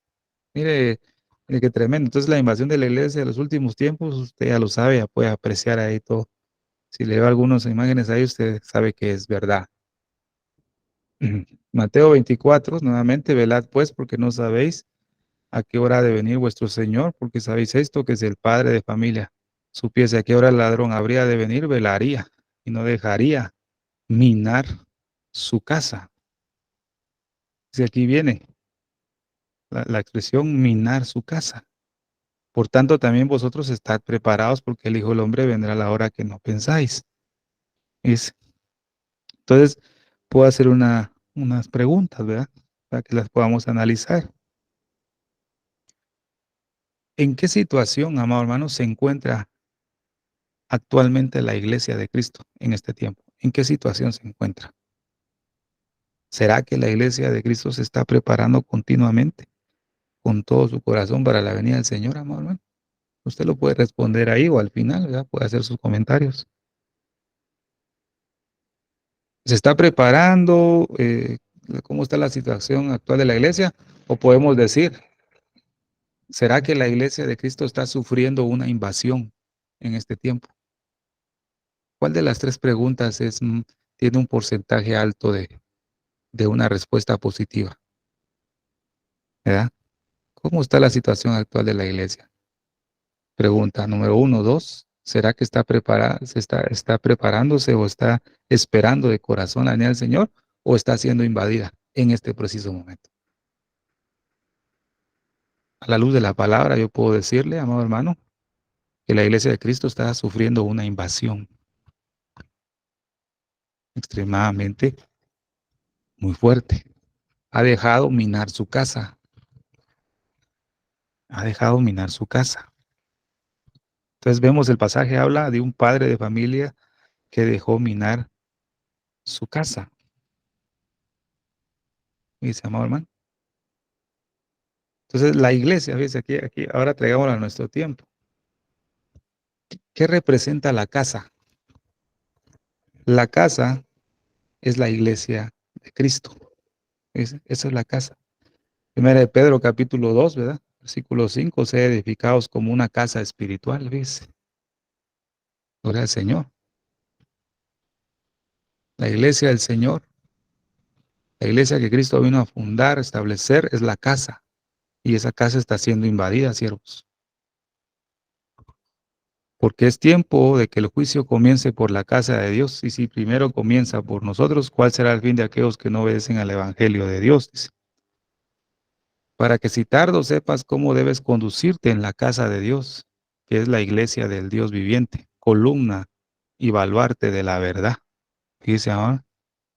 Mire, mire qué tremendo. Entonces la invasión de la iglesia de los últimos tiempos, usted ya lo sabe, ya puede apreciar ahí todo. Si le veo algunas imágenes ahí, usted sabe que es verdad. Mateo 24, nuevamente, velad pues, porque no sabéis a qué hora ha de venir vuestro Señor, porque sabéis esto, que es el padre de familia. Supiese a qué hora el ladrón habría de venir, velaría y no dejaría minar su casa. Si aquí viene la expresión minar su casa. Por tanto, también vosotros estad preparados, porque el Hijo del Hombre vendrá a la hora que no pensáis. Es, entonces, puedo hacer unas preguntas, ¿verdad? Para que las podamos analizar. ¿En qué situación, amado hermano, se encuentra actualmente la iglesia de Cristo en este tiempo? ¿En qué situación se encuentra? ¿Será que la iglesia de Cristo se está preparando continuamente con todo su corazón para la venida del Señor, amado hermano? Usted lo puede responder ahí o al final, ¿verdad? Puede hacer sus comentarios. ¿Se está preparando? ¿Cómo está la situación actual de la iglesia? O podemos decir, ¿será que la iglesia de Cristo está sufriendo una invasión en este tiempo? ¿Cuál de las tres preguntas tiene un porcentaje alto de una respuesta positiva? ¿Verdad? ¿Cómo está la situación actual de la iglesia? Pregunta número uno, dos. ¿Será que está preparada, está preparándose o está esperando de corazón la venida del Señor o está siendo invadida en este preciso momento? A la luz de la palabra, yo puedo decirle, amado hermano, que la iglesia de Cristo está sufriendo una invasión extremadamente muy fuerte. Ha dejado minar su casa. Ha dejado minar su casa. Entonces vemos el pasaje, habla de un padre de familia que dejó minar su casa. Dice, amado hermano. Entonces la iglesia, fíjese aquí, ahora traigámoslo a nuestro tiempo. ¿Qué representa la casa? La casa es la iglesia de Cristo. Esa es la casa. Primera de Pedro, capítulo 2, ¿verdad? Versículo 5, sea edificados como una casa espiritual, ¿ves? Gloria al Señor. La iglesia del Señor, la iglesia que Cristo vino a fundar, establecer, es la casa. Y esa casa está siendo invadida, siervos. Porque es tiempo de que el juicio comience por la casa de Dios. Y si primero comienza por nosotros, ¿cuál será el fin de aquellos que no obedecen al evangelio de Dios? Dice. Para que si tardo sepas cómo debes conducirte en la casa de Dios, que es la iglesia del Dios viviente, columna y baluarte de la verdad. Dice,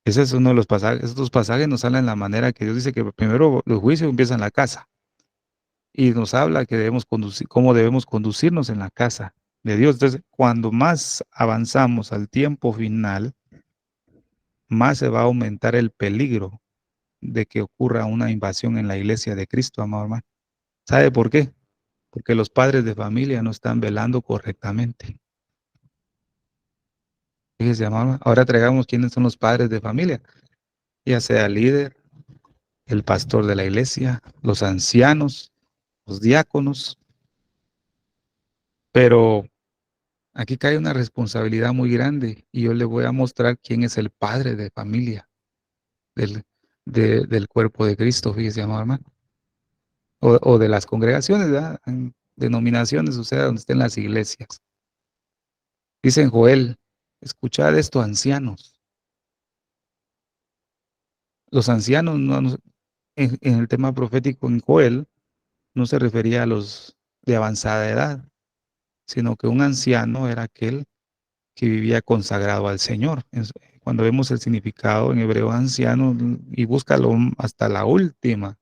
ese es uno de los pasajes. Estos pasajes nos hablan de la manera que Dios dice que primero los juicios empiezan en la casa. Y nos habla que debemos conducir, cómo debemos conducirnos en la casa de Dios. Entonces, cuando más avanzamos al tiempo final, más se va a aumentar el peligro de que ocurra una invasión en la iglesia de Cristo, amado hermano. ¿Sabe por qué? Porque los padres de familia no están velando correctamente. Fíjese, amado, ahora traigamos quiénes son los padres de familia, ya sea el líder, el pastor de la iglesia, los ancianos, los diáconos, pero aquí cae una responsabilidad muy grande y yo le voy a mostrar quién es el padre de familia del, del cuerpo de Cristo, fíjese, amado hermano, o de las congregaciones, ¿verdad? En denominaciones, o sea, donde estén las iglesias. Dice en Joel, escuchad esto, ancianos. Los ancianos, en el tema profético en Joel, no se refería a los de avanzada edad, sino que un anciano era aquel que vivía consagrado al Señor. Cuando vemos el significado en hebreo anciano, y búscalo hasta la última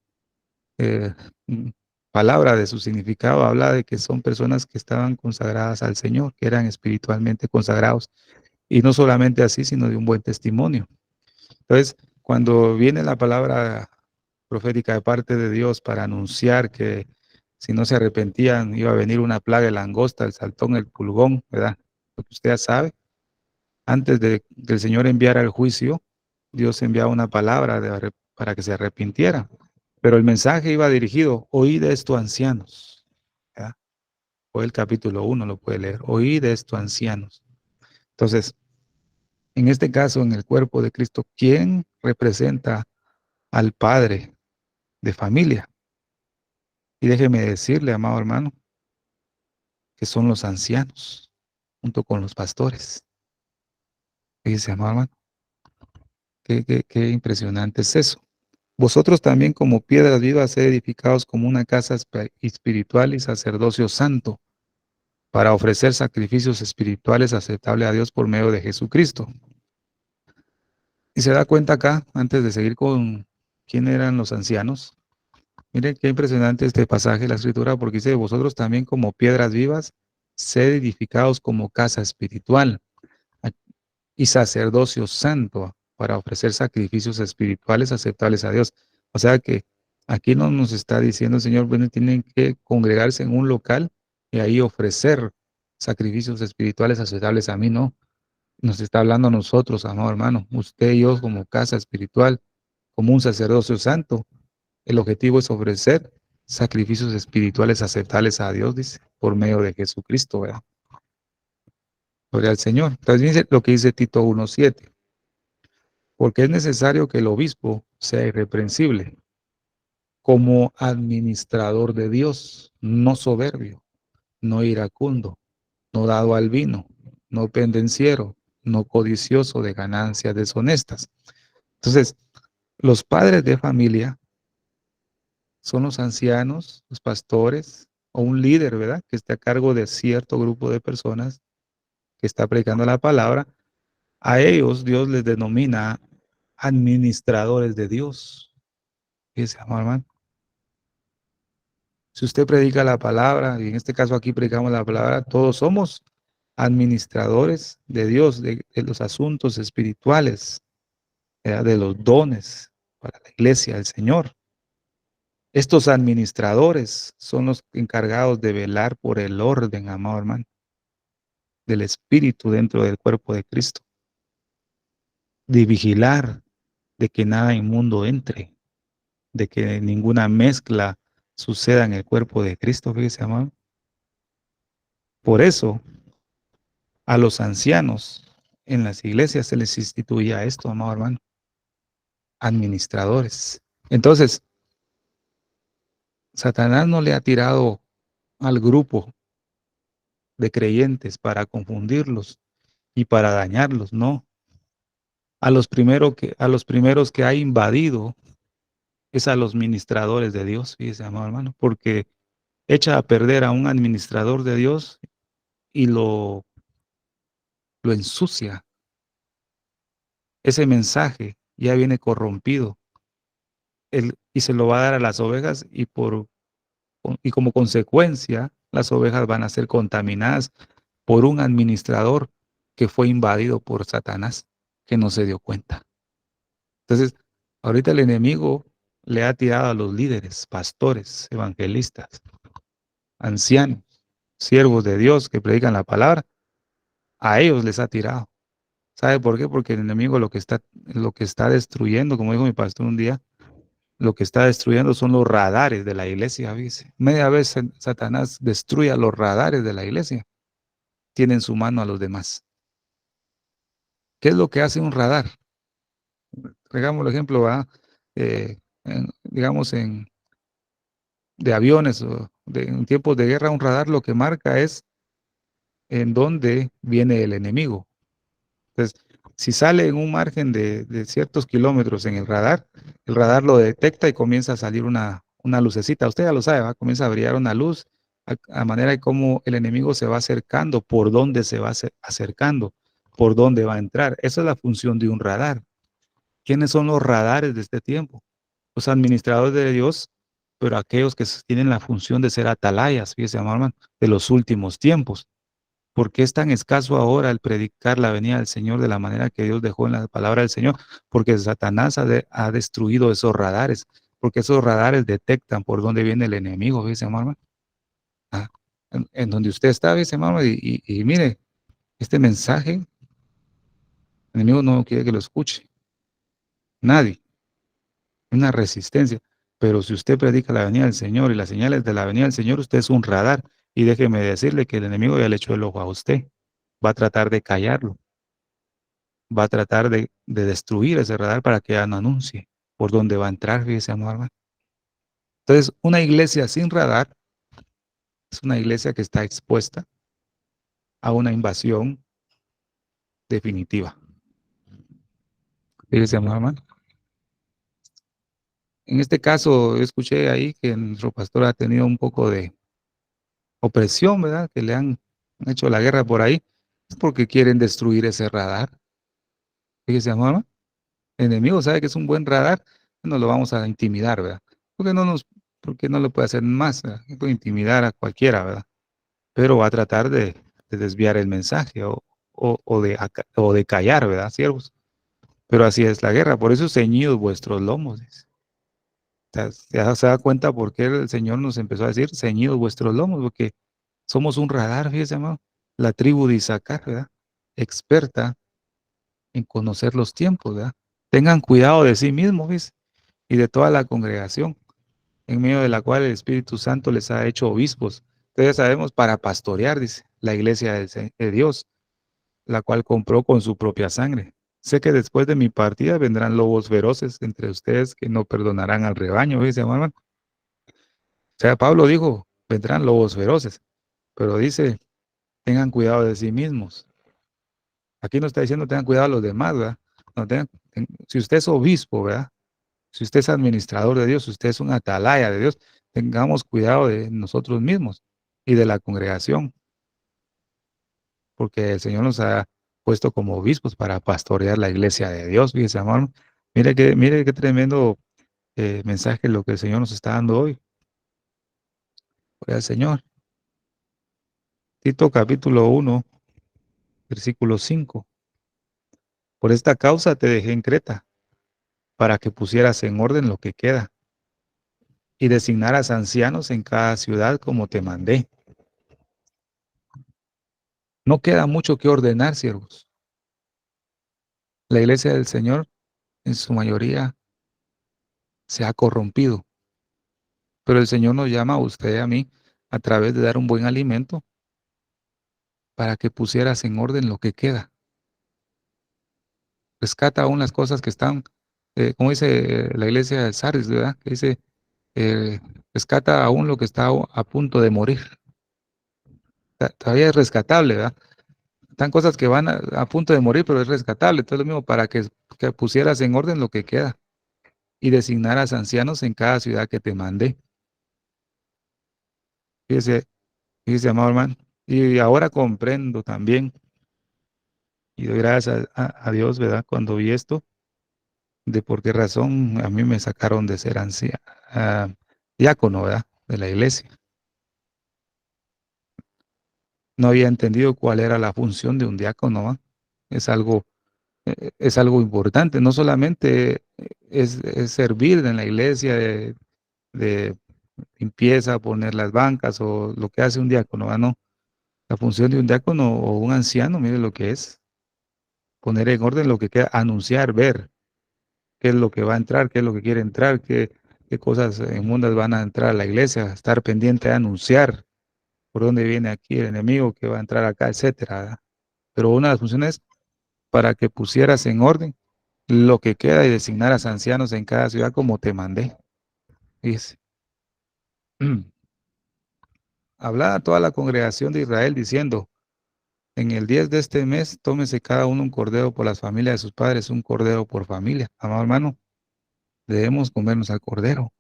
eh, palabra de su significado, habla de que son personas que estaban consagradas al Señor, que eran espiritualmente consagrados. Y no solamente así, sino de un buen testimonio. Entonces, cuando viene la palabra profética de parte de Dios para anunciar que si no se arrepentían iba a venir una plaga de langosta, el saltón, el pulgón, ¿verdad? Lo que usted ya sabe. Antes de que el Señor enviara el juicio, Dios enviaba una palabra para que se arrepintiera. Pero el mensaje iba dirigido: oíd esto, ancianos. ¿Verdad? O el capítulo 1 lo puede leer: oíd esto, ancianos. Entonces, en este caso, en el cuerpo de Cristo, ¿quién representa al padre de familia? Y déjeme decirle, amado hermano, que son los ancianos, junto con los pastores. Fíjese, amado hermano, qué impresionante es eso. Vosotros también, como piedras vivas, sed edificados como una casa espiritual y sacerdocio santo, para ofrecer sacrificios espirituales aceptables a Dios por medio de Jesucristo. Y se da cuenta acá, antes de seguir con quién eran los ancianos. Miren qué impresionante este pasaje de la Escritura, porque dice: vosotros también, como piedras vivas, sed edificados como casa espiritual y sacerdocio santo, para ofrecer sacrificios espirituales aceptables a Dios. O sea que aquí no nos está diciendo el Señor, bueno, tienen que congregarse en un local y ahí ofrecer sacrificios espirituales aceptables a mí, no. Nos está hablando a nosotros, amado hermano, usted y yo como casa espiritual, como un sacerdocio santo. El objetivo es ofrecer sacrificios espirituales aceptables a Dios, dice, por medio de Jesucristo, ¿verdad? Gloria al Señor. También dice lo que dice Tito 1:7. Porque es necesario que el obispo sea irreprensible, como administrador de Dios, no soberbio, no iracundo, no dado al vino, no pendenciero, no codicioso de ganancias deshonestas. Entonces, los padres de familia son los ancianos, los pastores o un líder, ¿verdad? Que esté a cargo de cierto grupo de personas que está predicando la palabra. A ellos Dios les denomina administradores de Dios. Fíjese, hermano. Si usted predica la palabra, y en este caso aquí predicamos la palabra, todos somos administradores de Dios, de los asuntos espirituales, ¿verdad? De los dones para la iglesia del Señor. Estos administradores son los encargados de velar por el orden, amado hermano, del espíritu dentro del cuerpo de Cristo, de vigilar de que nada inmundo entre, de que ninguna mezcla suceda en el cuerpo de Cristo, fíjese, amado. Por eso, a los ancianos en las iglesias se les instituía esto, amado hermano, administradores. Entonces, Satanás no le ha tirado al grupo de creyentes para confundirlos y para dañarlos, no. A los primeros que ha invadido es a los ministradores de Dios, fíjese, amado hermano, porque echa a perder a un administrador de Dios y lo ensucia. Ese mensaje ya viene corrompido y se lo va a dar a las ovejas y como consecuencia las ovejas van a ser contaminadas por un administrador que fue invadido por Satanás, que no se dio cuenta. Entonces, ahorita el enemigo le ha tirado a los líderes, pastores, evangelistas, ancianos, siervos de Dios que predican la palabra, a ellos les ha tirado. ¿Sabe por qué? Porque el enemigo lo que está destruyendo, como dijo mi pastor un día, lo que está destruyendo son los radares de la iglesia, dice. Media vez Satanás destruye a los radares de la iglesia, tiene en su mano a los demás. ¿Qué es lo que hace un radar? Digamos el ejemplo, ¿va? Digamos de aviones o en tiempos de guerra, un radar lo que marca es en dónde viene el enemigo. Entonces, si sale en un margen de ciertos kilómetros en el radar lo detecta y comienza a salir una lucecita. Usted ya lo sabe, ¿va? Comienza a brillar una luz a manera de cómo el enemigo se va acercando, por dónde se va acercando, por dónde va a entrar. Esa es la función de un radar. ¿Quiénes son los radares de este tiempo? Los administradores de Dios, pero aquellos que tienen la función de ser atalayas, fíjese, hermano, de los últimos tiempos. ¿Por qué es tan escaso ahora el predicar la venida del Señor de la manera que Dios dejó en la palabra del Señor? Porque Satanás ha destruido esos radares. porque esos radares detectan por dónde viene el enemigo, dice hermano. Ah, en donde usted está, dice hermano, y mire, este mensaje, el enemigo no quiere que lo escuche, nadie, una resistencia. Pero si usted predica la venida del Señor y las señales de la venida del Señor, usted es un radar. Y déjeme decirle que el enemigo ya le echó el ojo a usted. Va a tratar de callarlo, va a tratar de destruir ese radar para que ya no anuncie por dónde va a entrar, fíjese, hermano. Entonces, una iglesia sin radar es una iglesia que está expuesta a una invasión definitiva. Fíjese, hermano. En este caso, yo escuché ahí que nuestro pastor ha tenido un poco de opresión, ¿verdad? Que le han hecho la guerra por ahí. Es porque quieren destruir ese radar. Fíjese, hermano. El enemigo sabe que es un buen radar, no lo vamos a intimidar, ¿verdad? Porque no lo puede hacer más, ¿verdad? Puede intimidar a cualquiera, ¿verdad? Pero va a tratar de desviar el mensaje o de callar, ¿verdad, siervos? Pero así es la guerra, por eso ceñidos vuestros lomos. Dice. Ya se da cuenta por qué el Señor nos empezó a decir ceñidos vuestros lomos, porque somos un radar, fíjese, hermano. La tribu de Isaacar, ¿verdad? Experta en conocer los tiempos, ¿verdad? Tengan cuidado de sí mismos, ¿ves? Y de toda la congregación, en medio de la cual el Espíritu Santo les ha hecho obispos. Ustedes sabemos, para pastorear, dice, la iglesia de Dios, la cual compró con su propia sangre. Sé que después de mi partida vendrán lobos feroces entre ustedes que no perdonarán al rebaño, dice, hermano. O sea, Pablo dijo, vendrán lobos feroces, pero dice, tengan cuidado de sí mismos. Aquí no está diciendo tengan cuidado de los demás, ¿verdad? No, si usted es obispo, ¿verdad? Si usted es administrador de Dios, si usted es un atalaya de Dios, tengamos cuidado de nosotros mismos y de la congregación, porque el Señor nos ha puesto como obispos para pastorear la iglesia de Dios. Fíjese, hermano, mire qué tremendo mensaje lo que el Señor nos está dando hoy. Gloria al Señor. Tito capítulo 1, versículo 5. Por esta causa te dejé en Creta, para que pusieras en orden lo que queda y designaras ancianos en cada ciudad como te mandé. No queda mucho que ordenar, siervos. La iglesia del Señor, en su mayoría, se ha corrompido, pero el Señor nos llama a usted y a mí a través de dar un buen alimento para que pusieras en orden lo que queda. Rescata aún las cosas que están, como dice la iglesia de Sardis, ¿verdad? Que dice, eh, rescata aún lo que está a punto de morir. Todavía es rescatable, ¿verdad? Están cosas que van a punto de morir, pero es rescatable. Entonces lo mismo para que pusieras en orden lo que queda y designaras ancianos en cada ciudad que te mandé. Fíjese, fíjese, amado hermano. Y ahora comprendo también, y doy gracias a Dios, ¿verdad? Cuando vi esto, de por qué razón a mí me sacaron de ser diácono, ¿verdad? De la iglesia. No había entendido cuál era la función de un diácono, ¿va? Es algo, es algo importante. No solamente es servir en la iglesia de limpieza, poner las bancas o lo que hace un diácono, ¿va? No. La función de un diácono o un anciano, mire lo que es poner en orden lo que queda, anunciar, ver qué es lo que va a entrar, qué es lo que quiere entrar, qué cosas inmundas van a entrar a la iglesia, estar pendiente de anunciar por dónde viene aquí el enemigo que va a entrar acá, etcétera, ¿verdad? Pero una de las funciones para que pusieras en orden lo que queda y designaras ancianos en cada ciudad como te mandé. Dice, habla a toda la congregación de Israel diciendo, en el 10 de este mes, tómese cada uno un cordero por las familias de sus padres, un cordero por familia. Amado hermano, debemos comernos al cordero,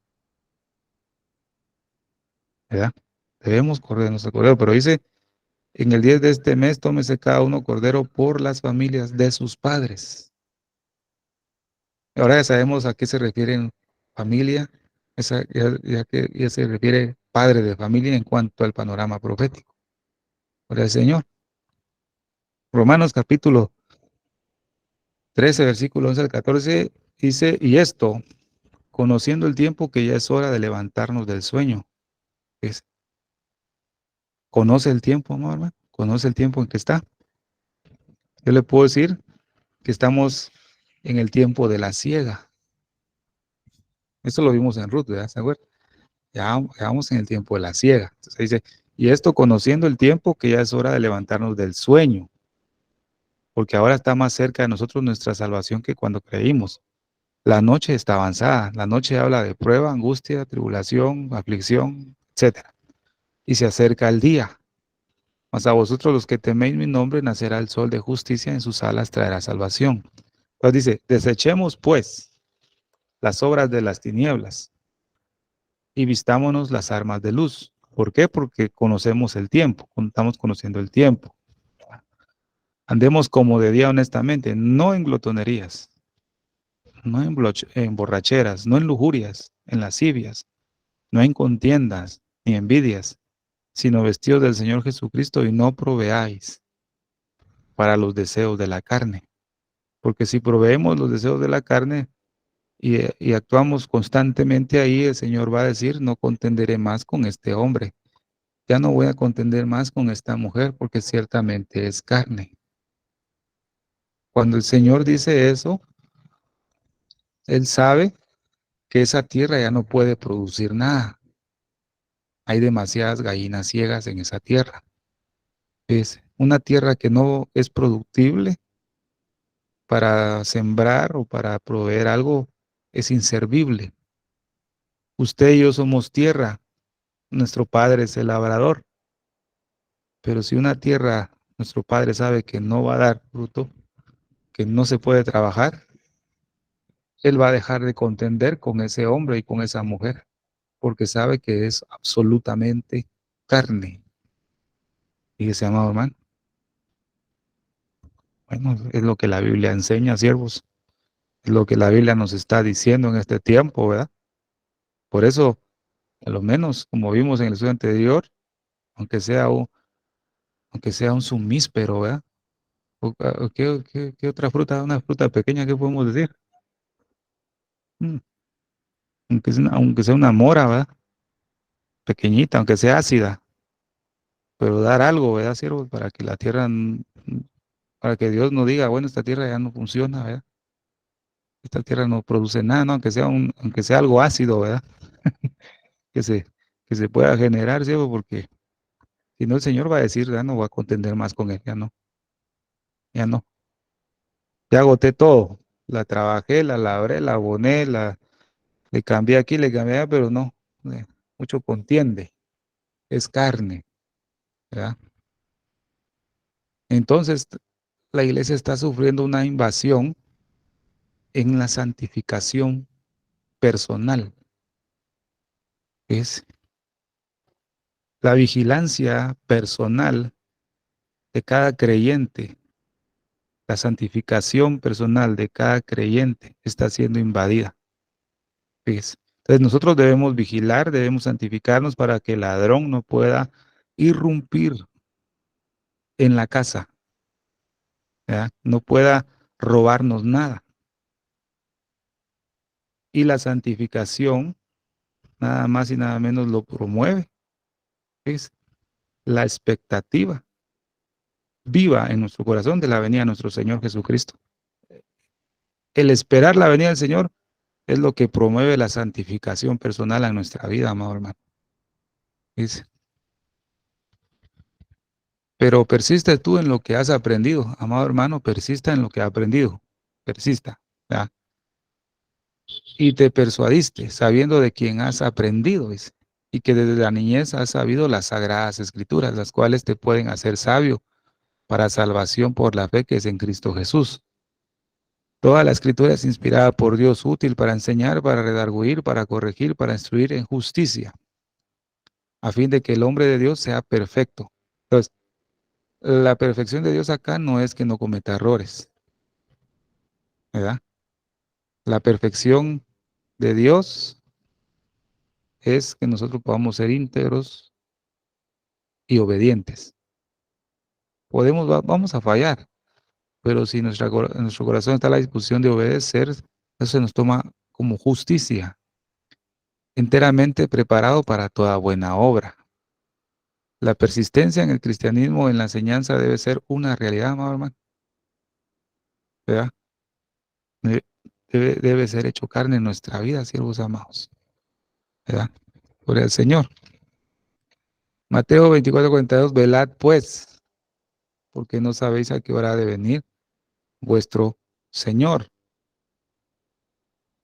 ¿verdad? Debemos comernos al cordero, pero dice, en el 10 de este mes, tómese cada uno cordero por las familias de sus padres. Ahora ya sabemos a qué se refiere familia, que ya se refiere padre de familia en cuanto al panorama profético. Por el Señor. Romanos capítulo 13, versículo 11 al 14, dice, y esto conociendo el tiempo que ya es hora de levantarnos del sueño. Es, conoce el tiempo, amado hermano, conoce el tiempo en que está. Yo le puedo decir que estamos en el tiempo de la siega. Esto lo vimos en Ruth, ¿verdad? ¿Se acuerdan? Ya vamos en el tiempo de la siega. Entonces dice, y esto conociendo el tiempo que ya es hora de levantarnos del sueño, porque ahora está más cerca de nosotros nuestra salvación que cuando creímos. La noche está avanzada, la noche habla de prueba, angustia, tribulación, aflicción, etcétera. Y se acerca el día. Mas a vosotros los que teméis mi nombre nacerá el sol de justicia, en sus alas traerá salvación. Entonces dice, desechemos pues las obras de las tinieblas y vistámonos las armas de luz. ¿Por qué? Porque conocemos el tiempo, estamos conociendo el tiempo. Andemos como de día honestamente, no en glotonerías, no en borracheras, no en lujurias, en lascivias, no en contiendas ni envidias, sino vestidos del Señor Jesucristo y no proveáis para los deseos de la carne. Porque si proveemos los deseos de la carne y actuamos constantemente ahí, el Señor va a decir, no contenderé más con este hombre, ya no voy a contender más con esta mujer porque ciertamente es carne. Cuando el Señor dice eso, Él sabe que esa tierra ya no puede producir nada. Hay demasiadas gallinas ciegas en esa tierra. Es una tierra que no es productible para sembrar o para proveer algo, es inservible. Usted y yo somos tierra, nuestro Padre es el labrador, pero si una tierra, nuestro Padre sabe que no va a dar fruto, que no se puede trabajar, Él va a dejar de contender con ese hombre y con esa mujer, porque sabe que es absolutamente carne. Y ese amado hermano, bueno, es lo que la Biblia enseña, siervos, es lo que la Biblia nos está diciendo en este tiempo, ¿verdad? Por eso, a lo menos, como vimos en el estudio anterior, aunque sea aunque sea un sumíspero, ¿verdad? ¿Qué otra fruta? Una fruta pequeña, ¿qué podemos decir? Mm, aunque sea una mora, ¿verdad? Pequeñita, aunque sea ácida, pero dar algo, ¿verdad, siervos? Para que la tierra, para que Dios no diga, bueno, esta tierra ya no funciona, ¿verdad? Esta tierra no produce nada, ¿no? Aunque sea algo ácido, ¿verdad? Que se, que se pueda generar, siervo, porque si no el Señor va a decir, ya no va a contender más con él, ya no, ya no. Ya agoté todo. La trabajé, la labré, la aboné, le cambié aquí, le cambié allá, pero no, mucho contiende, es carne, ¿verdad? Entonces, la iglesia está sufriendo una invasión en la santificación personal. Es la vigilancia personal de cada creyente, la santificación personal de cada creyente está siendo invadida. ¿Ves? Entonces nosotros debemos vigilar, debemos santificarnos para que el ladrón no pueda irrumpir en la casa, ¿verdad? No pueda robarnos nada. Y la santificación, nada más y nada menos lo promueve, es la expectativa viva en nuestro corazón de la venida de nuestro Señor Jesucristo. El esperar la venida del Señor es lo que promueve la santificación personal en nuestra vida, amado hermano. Es, pero persiste tú en lo que has aprendido, amado hermano, persista en lo que ha aprendido, persista, ¿verdad? Y te persuadiste, sabiendo de quién has aprendido, dice, y que desde la niñez has sabido las sagradas escrituras, las cuales te pueden hacer sabio para salvación por la fe que es en Cristo Jesús. Toda la escritura es inspirada por Dios, útil para enseñar, para redarguir, para corregir, para instruir en justicia, a fin de que el hombre de Dios sea perfecto. Entonces, la perfección de Dios acá no es que no cometa errores, ¿verdad? La perfección de Dios es que nosotros podamos ser íntegros y obedientes. Vamos a fallar, pero si en nuestro corazón está la disposición de obedecer, eso se nos toma como justicia. enteramente preparado para toda buena obra. La persistencia en el cristianismo, en la enseñanza, debe ser una realidad, amado hermano, ¿verdad? Debe, debe ser hecho carne en nuestra vida, siervos amados, ¿verdad? Por el Señor. Mateo 24:42, velad pues, porque no sabéis a qué hora ha de venir vuestro Señor.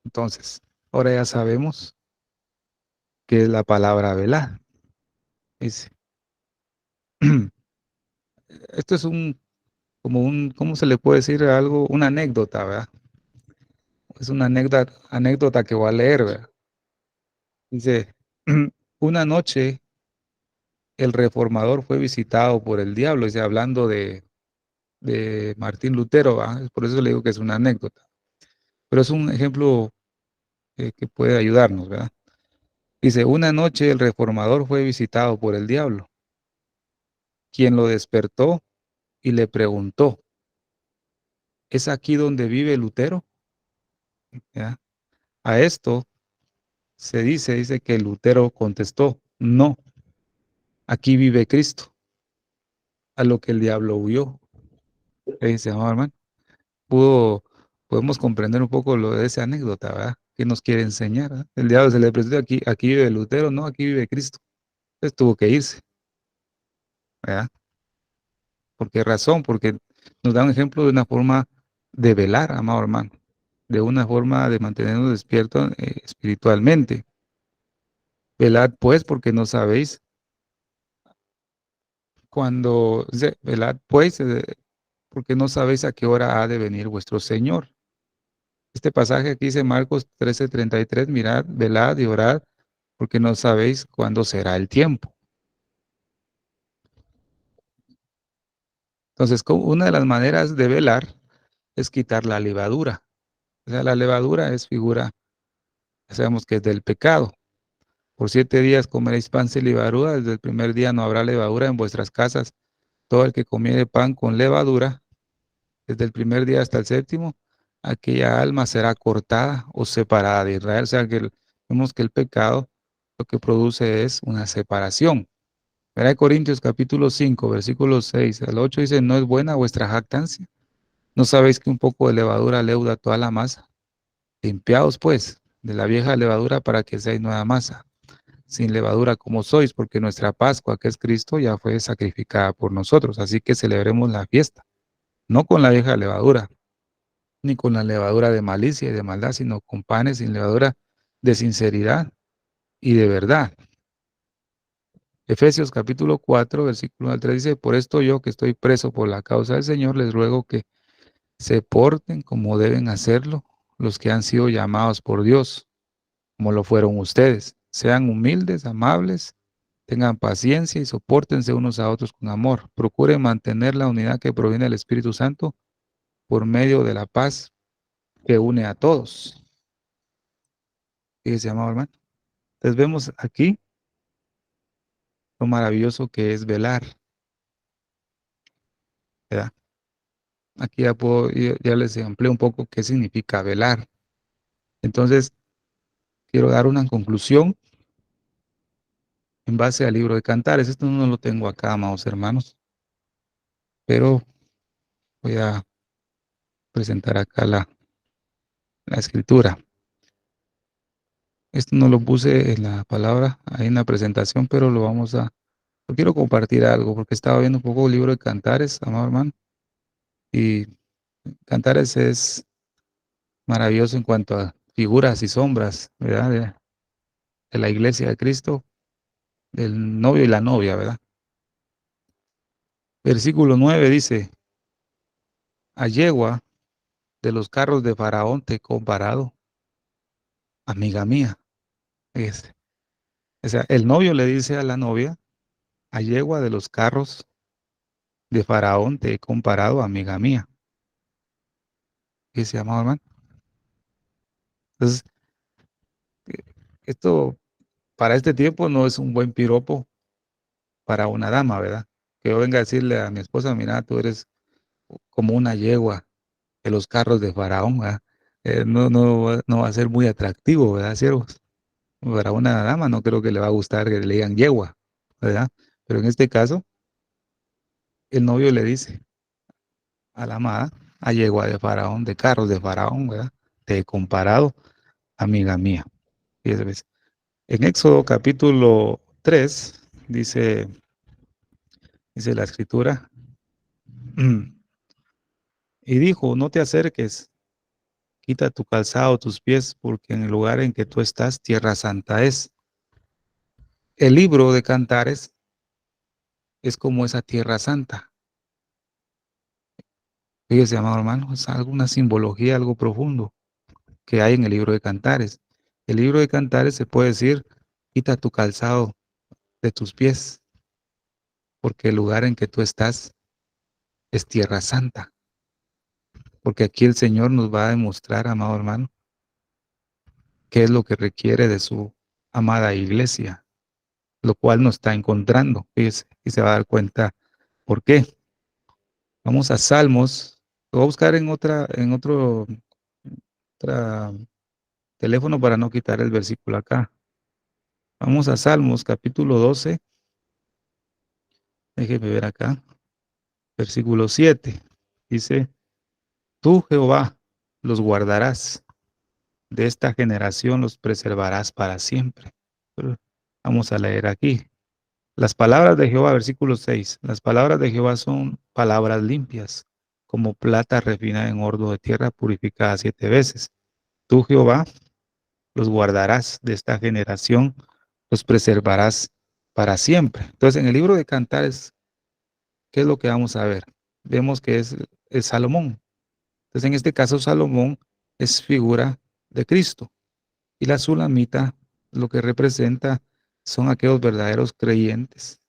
Entonces, ahora ya sabemos qué es la palabra velad. Dice, esto es como ¿cómo se le puede decir algo? Una anécdota, ¿verdad? Es una anécdota que voy a leer, ¿verdad? Dice, una noche el reformador fue visitado por el diablo, dice, hablando de Martín Lutero, ¿verdad? Por eso le digo que es una anécdota. Pero es un ejemplo que puede ayudarnos, ¿verdad? Dice, una noche el reformador fue visitado por el diablo, quien lo despertó y le preguntó, ¿es aquí donde vive Lutero? ¿Ya? A esto dice que Lutero contestó, no, aquí vive Cristo, a lo que el diablo huyó. Dice, "Oh, hermano, podemos comprender un poco lo de esa anécdota, ¿verdad? ¿Qué nos quiere enseñar? ¿Verdad? El diablo se le presentó aquí vive Lutero, no, aquí vive Cristo. Entonces tuvo que irse, ¿verdad? ¿Por qué razón? Porque nos da un ejemplo de una forma de velar, amado hermano, de una forma de mantenernos despiertos espiritualmente. Velad pues, porque no sabéis velad pues, porque no sabéis a qué hora ha de venir vuestro Señor. Este pasaje aquí dice Marcos 13:33, mirad, velad y orad, porque no sabéis cuándo será el tiempo. Entonces, una de las maneras de velar es quitar la levadura. O sea, la levadura es figura, ya sabemos que es del pecado. Por 7 días comeréis pan sin levadura, desde el primer día no habrá levadura en vuestras casas. Todo el que comiere pan con levadura, desde el primer día hasta el séptimo, aquella alma será cortada o separada de Israel. O sea, vemos que el pecado lo que produce es una separación. Verá Corintios capítulo 5, versículos 6 al 8 dice, ¿no es buena vuestra jactancia? ¿No sabéis que un poco de levadura leuda toda la masa? Limpiaos pues de la vieja levadura para que seáis nueva masa, sin levadura como sois, porque nuestra Pascua, que es Cristo, ya fue sacrificada por nosotros. Así que celebremos la fiesta, no con la vieja levadura, ni con la levadura de malicia y de maldad, sino con panes sin levadura de sinceridad y de verdad. Efesios capítulo 4, versículo 1 al 3 dice, por esto yo que estoy preso por la causa del Señor, les ruego que se porten como deben hacerlo los que han sido llamados por Dios, como lo fueron ustedes. Sean humildes, amables, tengan paciencia y sopórtense unos a otros con amor. Procuren mantener la unidad que proviene del Espíritu Santo por medio de la paz que une a todos. Fíjese, amado hermano. Entonces vemos aquí lo maravilloso que es velar, ¿verdad? Aquí ya les amplié un poco qué significa velar. Entonces, quiero dar una conclusión en base al libro de Cantares. Esto no lo tengo acá, amados hermanos, pero voy a presentar acá la escritura. Esto no lo puse en la palabra, ahí en la presentación, pero yo quiero compartir algo, porque estaba viendo un poco el libro de Cantares, amado hermano, y Cantares es maravilloso en cuanto a figuras y sombras, ¿verdad? De la iglesia de Cristo, del novio y la novia, ¿verdad? Versículo 9 dice, a yegua de los carros de Faraón te he comparado, amiga mía. Es, o sea, el novio le dice a la novia, a yegua de los carros de Faraón te he comparado, amiga mía. ¿Qué se llama, hermano? Entonces, esto para este tiempo no es un buen piropo para una dama, ¿verdad? Que yo venga a decirle a mi esposa, mira, tú eres como una yegua de los carros de Faraón, ¿verdad? No va a ser muy atractivo, ¿verdad, siervos? Para una dama no creo que le va a gustar que le digan yegua, ¿verdad? Pero en este caso, el novio le dice a la amada, a yegua de Faraón, de carros de Faraón, ¿verdad? Te he comparado, amiga mía. Fíjese, pues. En Éxodo capítulo 3 dice la escritura, y dijo, no te acerques, quita tu calzado, tus pies, porque en el lugar en que tú estás, tierra santa es. El libro de Cantares es como esa tierra santa. Fíjese, amado hermano, es alguna simbología, algo profundo que hay en el libro de Cantares. El libro de Cantares se puede decir, quita tu calzado de tus pies, porque el lugar en que tú estás es tierra santa. Porque aquí el Señor nos va a demostrar, amado hermano, qué es lo que requiere de su amada iglesia, lo cual nos está encontrando, fíjese, y se va a dar cuenta por qué. Vamos a Salmos, lo voy a buscar en otra teléfono para no quitar el versículo acá. Vamos a Salmos, capítulo 12, déjeme ver acá, versículo 7. Dice, tú, Jehová, los guardarás, de esta generación los preservarás para siempre. Vamos a leer aquí. Las palabras de Jehová, versículo 6. Las palabras de Jehová son palabras limpias, como plata refinada en horno de tierra purificada 7 veces. Tú, Jehová, los guardarás de esta generación, los preservarás para siempre. Entonces, en el libro de Cantares, ¿qué es lo que vamos a ver? Vemos que es Salomón. Entonces, en este caso, Salomón es figura de Cristo. Y la sulamita lo que representa son aquellos verdaderos creyentes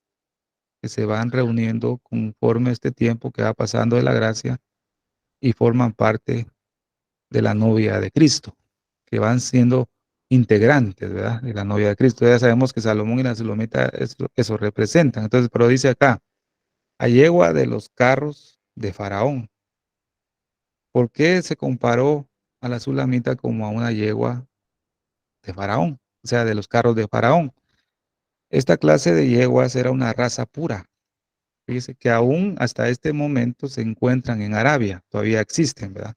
que se van reuniendo conforme este tiempo que va pasando de la gracia y forman parte de la novia de Cristo, que van siendo integrantes, ¿verdad? De la novia de Cristo. Ya sabemos que Salomón y la sulamita eso representan. Entonces, pero dice acá, a yegua de los carros de Faraón. ¿Por qué se comparó a la sulamita como a una yegua de Faraón? O sea, de los carros de Faraón. Esta clase de yeguas era una raza pura. Fíjese que aún hasta este momento se encuentran en Arabia, todavía existen, ¿verdad?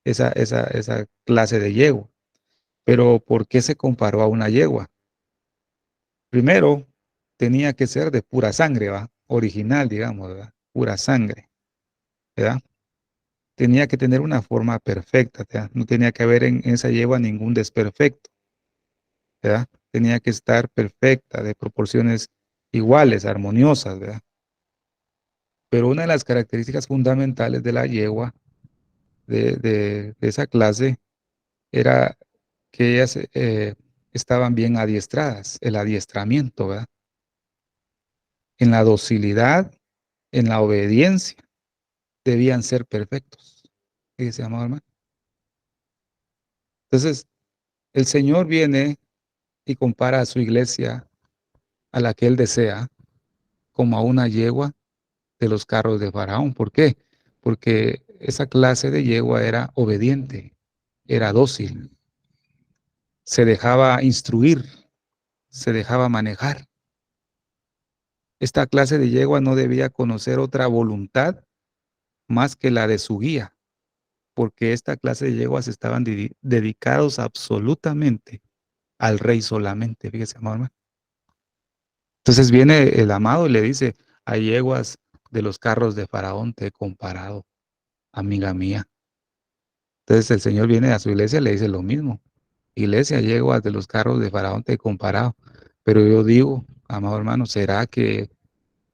Esa clase de yegua. Pero ¿por qué se comparó a una yegua? Primero, tenía que ser de pura sangre, ¿va? Original, digamos, ¿verdad? Pura sangre, ¿verdad? Tenía que tener una forma perfecta, ¿verdad? No tenía que haber en esa yegua ningún desperfecto, ¿verdad? Tenía que estar perfecta, de proporciones iguales, armoniosas, ¿verdad? Pero una de las características fundamentales de la yegua de esa clase era que ellas estaban bien adiestradas, el adiestramiento, ¿verdad? En la docilidad, en la obediencia, debían ser perfectos. Fíjese, amado hermano. Entonces, el Señor viene y compara a su iglesia, a la que Él desea, como a una yegua de los carros de Faraón. ¿Por qué? Porque esa clase de yegua era obediente, era dócil, se dejaba instruir, se dejaba manejar. Esta clase de yegua no debía conocer otra voluntad más que la de su guía, porque esta clase de yeguas estaban dedicados absolutamente al rey solamente, fíjese, amado hermano. Entonces viene el amado y le dice, a yeguas de los carros de Faraón te he comparado, amiga mía. Entonces el Señor viene a su iglesia y le dice lo mismo. Iglesia, yeguas de los carros de Faraón te he comparado. Pero yo digo, amado hermano, ¿será que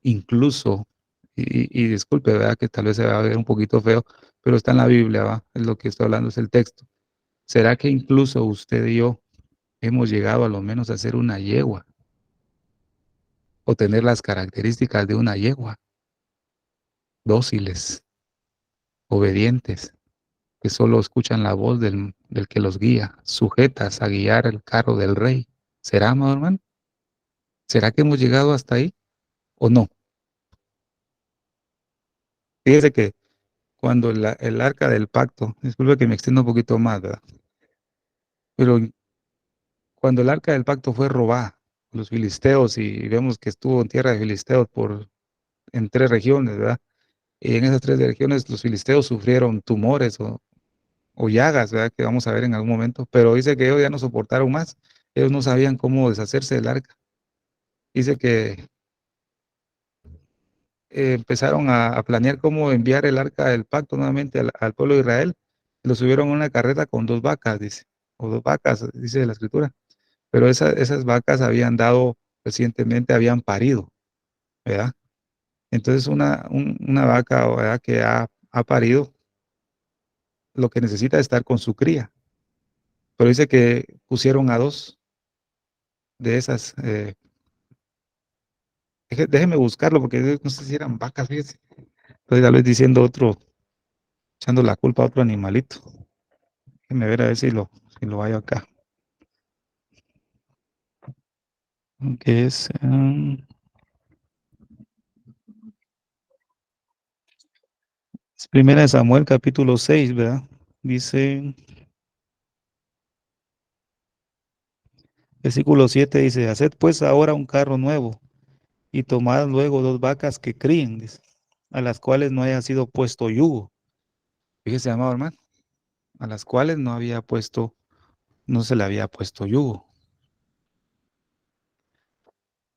incluso, y disculpe, ¿verdad? Que tal vez se va a ver un poquito feo, pero está en la Biblia, ¿va? Es lo que estoy hablando, es el texto. ¿Será que incluso usted y yo hemos llegado a lo menos a ser una yegua o tener las características de una yegua, dóciles, obedientes, que solo escuchan la voz del que los guía, sujetas a guiar el carro del rey? ¿Será, amado hermano? ¿Será que hemos llegado hasta ahí o no? Fíjese que cuando el arca del pacto, disculpe que me extienda un poquito más, ¿verdad? Pero cuando el arca del pacto fue robada, los filisteos, y vemos que estuvo en tierra de filisteos en 3 regiones, ¿verdad? Y en esas 3 regiones los filisteos sufrieron tumores o llagas, ¿verdad? Que vamos a ver en algún momento, pero dice que ellos ya no soportaron más, ellos no sabían cómo deshacerse del arca. Dice que empezaron a planear cómo enviar el arca del pacto nuevamente al pueblo de Israel. Lo subieron a una carreta con 2 vacas, dice, o 2 vacas, dice la escritura. Pero esas vacas habían dado recientemente, habían parido, ¿verdad? Entonces una vaca, ¿verdad? Que ha parido, lo que necesita es estar con su cría. Pero dice que pusieron a 2 de esas. Déjeme buscarlo porque no sé si eran vacas, fíjese. Estoy tal vez diciendo echando la culpa a otro animalito. Déjeme ver a ver si lo hay acá. Que es Primera de Samuel, capítulo 6, ¿verdad? Dice, versículo 7 dice, haced pues ahora un carro nuevo y tomad luego 2 vacas que críen, dice, a las cuales no haya sido puesto yugo. Fíjese, amado hermano, a las cuales no se le había puesto yugo.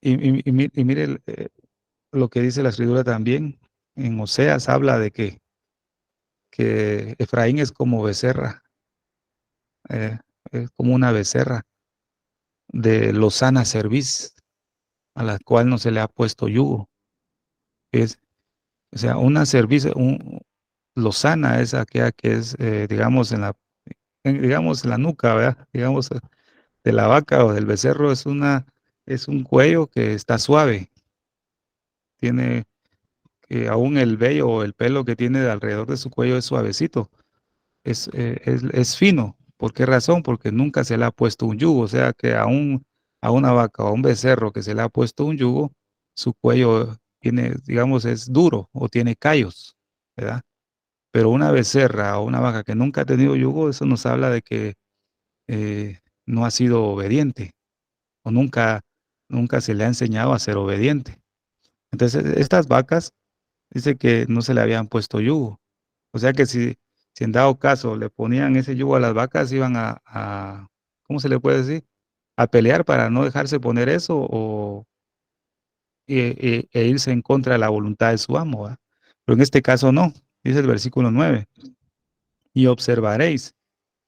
Y mire lo que dice la escritura también. En Oseas habla de que Efraín es como becerra, eh, es como una becerra de lozana cerviz, a la cual no se le ha puesto yugo. Es, o sea, una cerviz, lozana es aquella que es, digamos, digamos, en la nuca, ¿verdad? Digamos, de la vaca o del becerro es un cuello que está suave, tiene aún el vello o el pelo que tiene de alrededor de su cuello es suavecito, es fino. ¿Por qué razón? Porque nunca se le ha puesto un yugo, o sea que a una vaca o a un becerro que se le ha puesto un yugo, su cuello tiene, digamos, es duro o tiene callos, ¿verdad? Pero una becerra o una vaca que nunca ha tenido yugo, eso nos habla de que no ha sido obediente o nunca se le ha enseñado a ser obediente. Entonces, estas vacas dice que no se le habían puesto yugo. O sea que si en dado caso le ponían ese yugo a las vacas, iban ¿cómo se le puede decir? A pelear para no dejarse poner eso e irse en contra de la voluntad de su amo, ¿verdad? Pero en este caso no, dice el versículo 9. Y observaréis,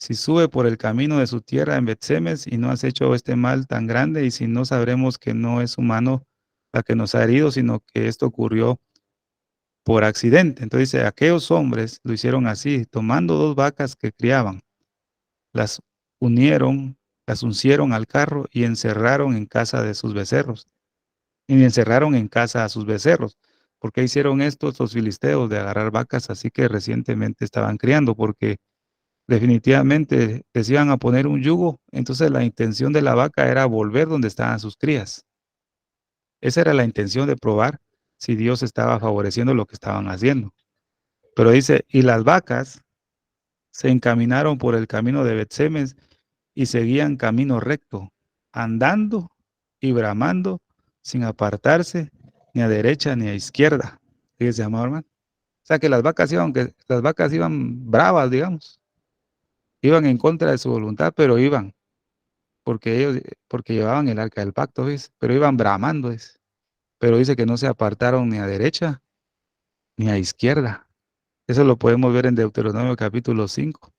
si sube por el camino de su tierra en Bet-Semes y no has hecho este mal tan grande, y si no sabremos que no es humano la que nos ha herido, sino que esto ocurrió por accidente. Entonces dice, aquellos hombres lo hicieron así, tomando 2 vacas que criaban, las unieron, las uncieron al carro y encerraron en casa de sus becerros. Y encerraron en casa a sus becerros. ¿Por qué hicieron esto los filisteos de agarrar vacas así que recientemente estaban criando? Porque definitivamente les iban a poner un yugo. Entonces la intención de la vaca era volver donde estaban sus crías. Esa era la intención de probar si Dios estaba favoreciendo lo que estaban haciendo. Pero dice, y las vacas se encaminaron por el camino de Bet-Semes y seguían camino recto, andando y bramando sin apartarse ni a derecha ni a izquierda. Fíjese, amado hermano. O sea que las vacas iban bravas, digamos, iban en contra de su voluntad, pero iban, porque llevaban el arca del pacto, ¿ves? Pero iban bramando, ¿ves? Pero dice que no se apartaron ni a derecha ni a izquierda. Eso lo podemos ver en Deuteronomio capítulo 5,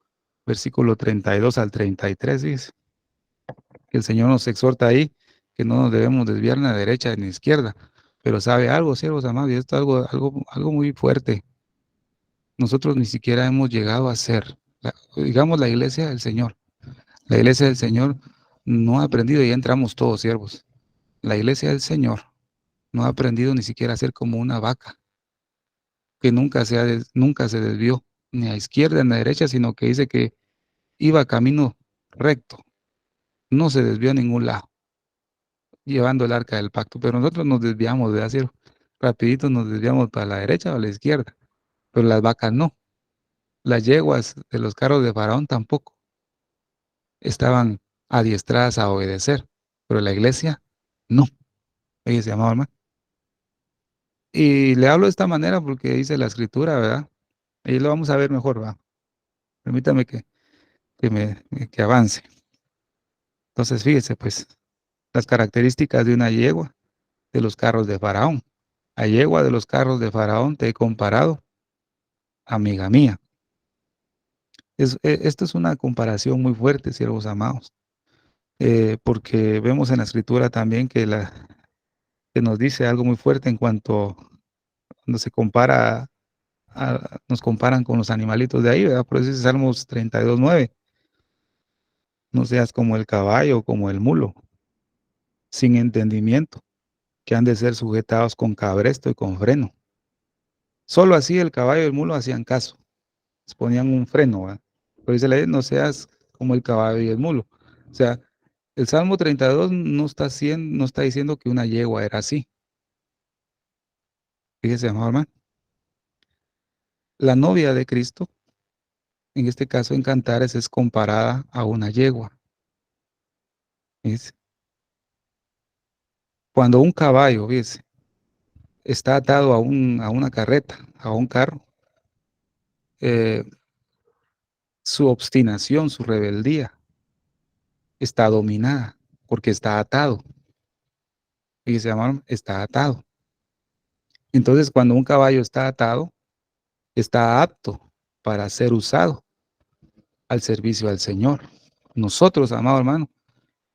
versículo 32 al 33, dice. Que el Señor nos exhorta ahí que no nos debemos desviar ni a derecha ni a izquierda. Pero sabe algo, siervos amados, y esto es algo muy fuerte. Nosotros ni siquiera hemos llegado a ser, digamos, la iglesia del Señor. La iglesia del Señor no ha aprendido, y ya entramos todos, siervos. La iglesia del Señor no ha aprendido ni siquiera a ser como una vaca, que nunca se desvió ni a izquierda ni a derecha, sino que dice que iba camino recto, no se desvió a ningún lado, llevando el arca del pacto. Pero nosotros nos desviamos de hacer, rapidito nos desviamos para la derecha o a la izquierda, pero las vacas no. Las yeguas de los carros de Faraón tampoco estaban adiestradas a obedecer, pero la iglesia no. Fíjese, amado hermano. Y le hablo de esta manera porque dice la escritura, ¿verdad? Y lo vamos a ver mejor, ¿va? Permítame que avance. Entonces, fíjese, pues, las características de una yegua de los carros de Faraón. A yegua de los carros de Faraón te he comparado, amiga mía. Esto es una comparación muy fuerte, siervos amados, porque vemos en la escritura también que nos dice algo muy fuerte en cuanto cuando se compara, nos comparan con los animalitos de ahí, ¿verdad? Por eso dice Salmos 32:9, no seas como el caballo, como el mulo, sin entendimiento, que han de ser sujetados con cabresto y con freno. Solo así el caballo y el mulo hacían caso, les ponían un freno, ¿verdad? Pero dice la ley, no seas como el caballo y el mulo. O sea, el Salmo 32 no está diciendo que una yegua era así. Fíjese, amado hermano. La novia de Cristo, en este caso en Cantares, es comparada a una yegua. ¿Ves? Cuando un caballo, ¿ves? Está atado a una carreta, a un carro, eh, su obstinación, su rebeldía está dominada porque está atado. Fíjese, amado hermano, está atado. Entonces, cuando un caballo está atado, está apto para ser usado al servicio al Señor. Nosotros, amado hermano,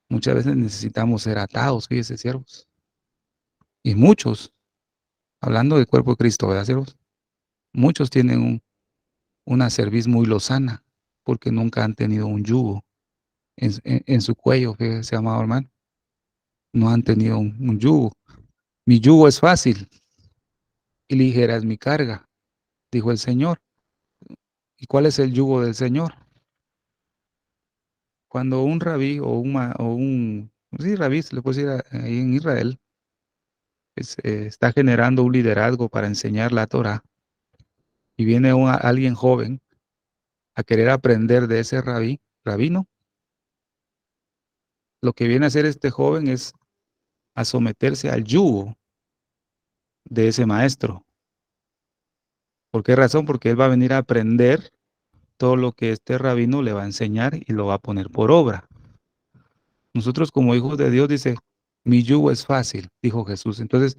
muchas veces necesitamos ser atados, fíjese, siervos. Y muchos, hablando del cuerpo de Cristo, ¿verdad, siervos? Muchos tienen una cerviz muy lozana porque nunca han tenido un yugo en su cuello, fíjese, amado hermano. No han tenido un yugo. Mi yugo es fácil y ligera es mi carga, dijo el Señor. ¿Y cuál es el yugo del Señor? Cuando un rabí sí, rabí, se le puede decir ahí en Israel, está generando un liderazgo para enseñar la Torah y viene alguien joven a querer aprender de ese rabino, lo que viene a hacer este joven es a someterse al yugo de ese maestro. ¿Por qué razón? Porque él va a venir a aprender todo lo que este rabino le va a enseñar y lo va a poner por obra. Nosotros como hijos de Dios, dice, mi yugo es fácil, dijo Jesús. Entonces,